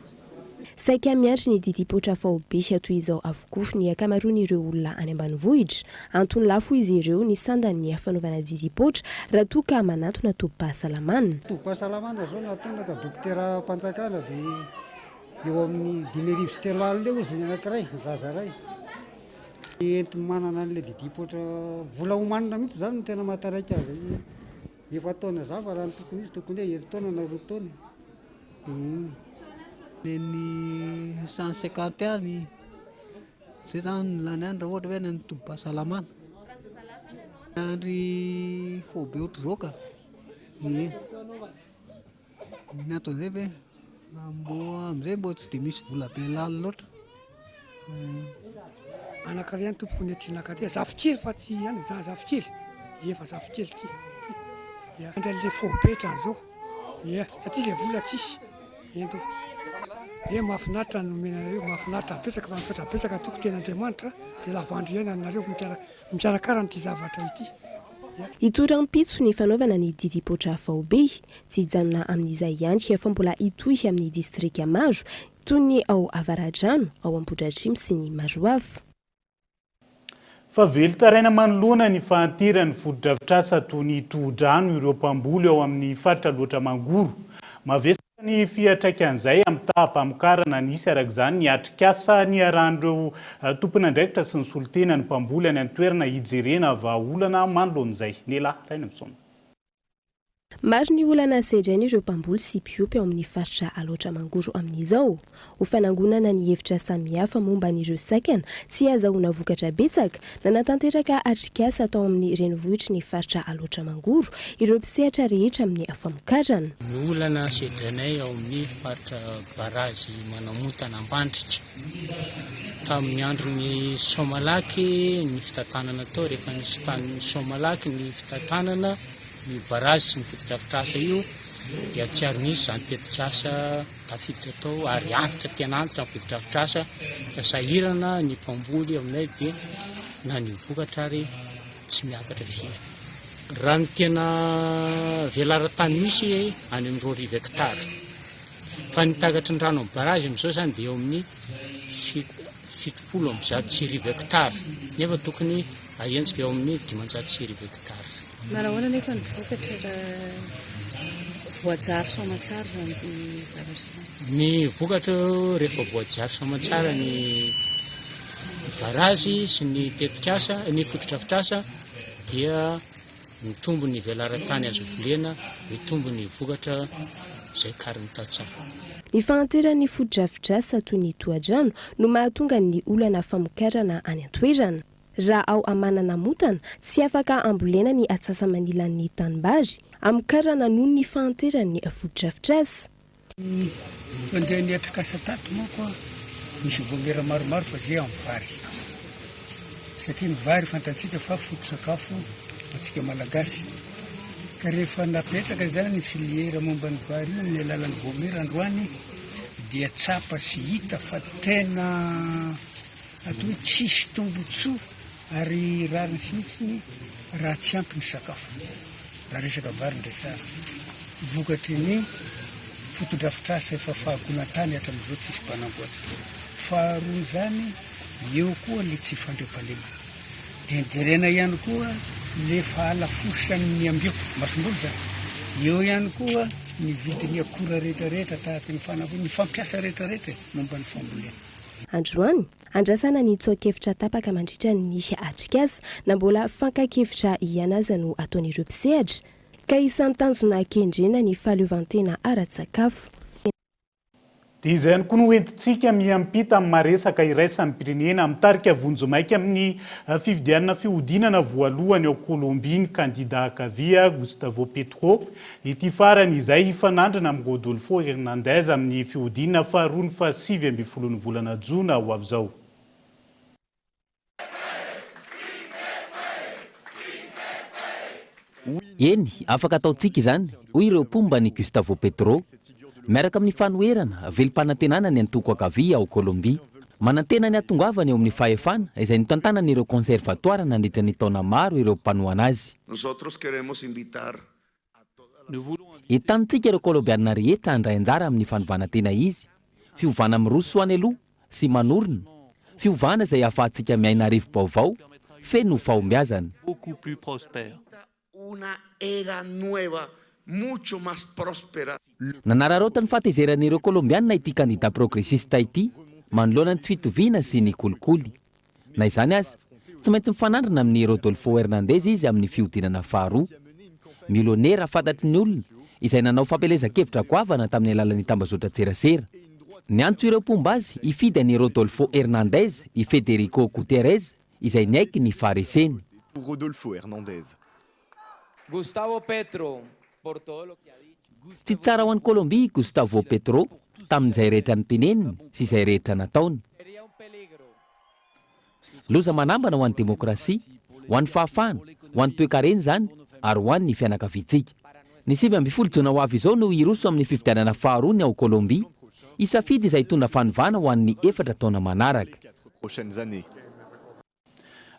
Saika miandry ny didipotra faobe toy izao avokoa ny akamaroan'ireo olona any ambanivohitra. Antony lafo izy ireo ny sandany fanaovana didipotra raha toa ka manatona tobim-pahasalamana. Tobim-pahasalamana zao natona ka dokotera Mpanjakana dia eo amin'ny 2003 leo izy ny anankiray zaza ray. Entiny manana an'ilay didipotra vola homanina mihitsy zany no tena mahataraiky azy. Efa taona zava raha ny tokony izy tokony hoe heri taona na roa taona. Ny 150 any zay zany lany any raha ohatra hoe ny tobim-pahasalamana andry faobe ohatry zao ka ny aton'izay ve amin'izay mbo tsy dia misy vola be lany loatra. Anankiray any tompoko ny atinaka ty zafikely fa tsy any zafikely efa zafikely ty andrale faobetra zao satria le vola tsisy ento mahafinaritra nomenareo mahafinaritra betsaka fa misotra betsaka toko ten'Andriamanitra dia lavandro ihany anareo mikarakara n'ity zavatra ity. Itoram-pitso ny fanaovana ny didipotra faobe tsy hijanona amin'izay ihany fa mbola hitohy amin'ny distrika maro toy ny ao Avaradrano, ao Ambohidratrimo sy ny maro hafa. Fa velotaraina manoloana ny fahanterany foto-drafitrasa toy ny toho-drano ireo mpamboly ao amin'ny faritra loatra Mangoro. Mavesatra ny fiatraikan'izay amin'ny tahampamokarana nisy araka izany ny atrikasa ny arahan'ireo tompon'andraikitra sy ny solitena ny mpamboly any an-toerana hijerena vahaolana manoloan'izay. Nela raina amin'izao. Maro ny olana sedrainy ireo mpamboly sy mpiopy ao amin'ny faritra aloatra Mangoro amin'izao ho fanangonana ny hevitra samihafa momba an'ireo sakana sy ahazoana vokatra betsaka nanatanteraka atrikasa atao amin'ny renivohitry ny faritra aloatra Mangoro ireo mpisehatra rehetra amin'ny famokarana. Ny olana sedrainay ao amin'ny faritra barazy Manamotana Ambandritra tamin'ny andron'ny Somalaky ny fitatanana tao rehefa nisy tanin'ny Somalaky ny fitatanana ny barazy sy ny foto-drafitrasa io dia tsy ary nisy zany tetikasa tafiditra tao ary antitra tena antitra ny foto-drafitrasa ka sahirana ny mpamboly aminay dia na ny vokatra ary tsy miakatra firy. Raha ny tena velara-tany misy any amin'ny 2 hektara fa ny takatra ny rano amin'ny barazy amin'izao zany dia eo amin'ny 70 hektara nefa tokony ahenjika eo amin'ny 500 hektara. Marahoana nefa ny vokatra voajary soamatsara zany zavatra. Ny vokatra rehefa voajary soamatsara ny barazy sy ny tetikasa ny foto-drafitrasa dia mitombo ny velara-tany azo volena mitombo ny vokatra izay kariny tatsara. Ny fahanteran'ny foto-drafitrasa toy ny toha-drano no mahatonga ny olana famokarana any an-toerana. Raha ao Amanana Motana tsy afaka ambolena ny atsasa-manilan'ny tanimbary amokarana noho ny fahanteran'ny foto-drafitrasa. Mandeha ny atrikasa tato moa misy voamera maromaro fa zay amin'ny vary satria ny vary fantatsika fa foto-sakafo atsika malagasy ka rehefa napetraka zany ny filiera momba ny vary io amin'ny alalan'ny voamera androany dia tsapa sy hita fa tena atao hoe tsisy tombotsoa ary rariny sinitsiny raha tsy ampy ny sakafo raha resaka vary ndresara vokatry ny foto-drafitrasa efa fahagonantany hatramin'izao tsisy mpanamboatra. Faharoa zany eo koa le tsy fandriam-pahalema dia nijerena ihany koa le fahalafosan'ny ambiako masomboly zany eo ihany koa ny vidin'ny akora rehetrarehetra tahaka ny fampiasa rehetrarehetra momba ny fambolena. Androany andrasana ny tsoakevitra tapaka mandritra ny atrikasa na mbola fankakevitra ihanaza no ataon'ireo mpisehatra ka isan'ny tanjona kendrena ny fahaleovantena ara-tsakafo. dia izay ihany koa no entintsika miampita amin'ny maresaka iraisan'ny pirenena mitarika vonjomaika amin'ny fifidianana fihodinana voalohany ao Colombie ny kandida Kavia Gustavo Petro. Ity farany izay ifanandrina amin'ny Rodolfo Hernandez amin'ny fihodinana faharoa ny fahasivy ambin'ny folon'ny volana Jona ho avy izao. Eny, afaka ataontsika izany hoy ireo mpomba ny Gustavo Petro. Miaraka amin'ny fanoherana velim-panantenana ny antoko Kavia ao Colombie. Manantena ny atongavany eo amin'ny fahefana izay nitantanany ireo conservatoire nandritra ny taona maro ireo mpanohana azy. Entanitsika ireo kolombianina rehetra handray anjara amin'ny fanovana-tena izy, fiovana amin'ny roso any aloha sy manorina, fiovana izay ahafahantsika miaina arivo-baovao, feno fahombiazana. Nanararaota ny fahatezeran'ireo kolombianina ity kandida progressista ity, manoloana ny tsy fitoviana sy ny kolikoly. Na izany azy, tsy maintsy mifanandrina amin'ny Rodolfo Hernandez izy amin'ny fihodinana faharoa. Milionera fantatry ny olona izay nanao fampelezan-kevitra goavana tamin'ny alalan'ny tambazotra tserasera. Ny antso ireo mpomba azy ifidy an'i Rodolfo Hernandez i Federico Guterres izay niaiky ny fahareseny. Rodolfo Hernandez. Gustavo Petro, por todo lo que ha dicho. Tsy tsara ho an'ny Colombie Gustavo Petro tamin'izay rehetra niteneniny sy izay rehetra nataony. Loza manambana ho an'ny demokrasia, ho an'ny fahafahana, ho an'ny toe-karena izany ary ho an'ny fianakaviantsika. Ny 7 Jona ho avy izao no iroso amin'ny fifidianana faharoa ny ao Colombie. Isafidy izay hitondra fanovana ho an'ny 4 taona manaraka.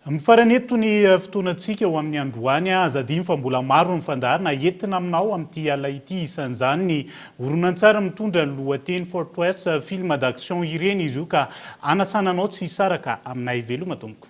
Mifarany eto ny fotoanantsika ho amin'ny androany azadiny fa mbola maro ny fandarina entina aminao amin'ity ala ity isan'izany ny horonan-tsara mitondra ny lohateny Fort West film d'action ireny izy io ka anasananao tsy hisaraka aminay veloma tompoko.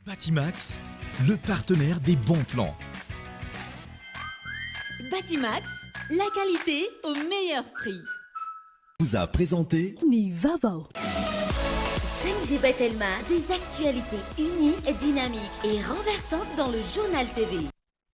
Batimax, le partenaire des bons plans. Batimax, la qualité au meilleur prix. Vous a présenté Nivavo. 5G Batelma, des actualités unies, dynamiques et renversantes dans le journal TV.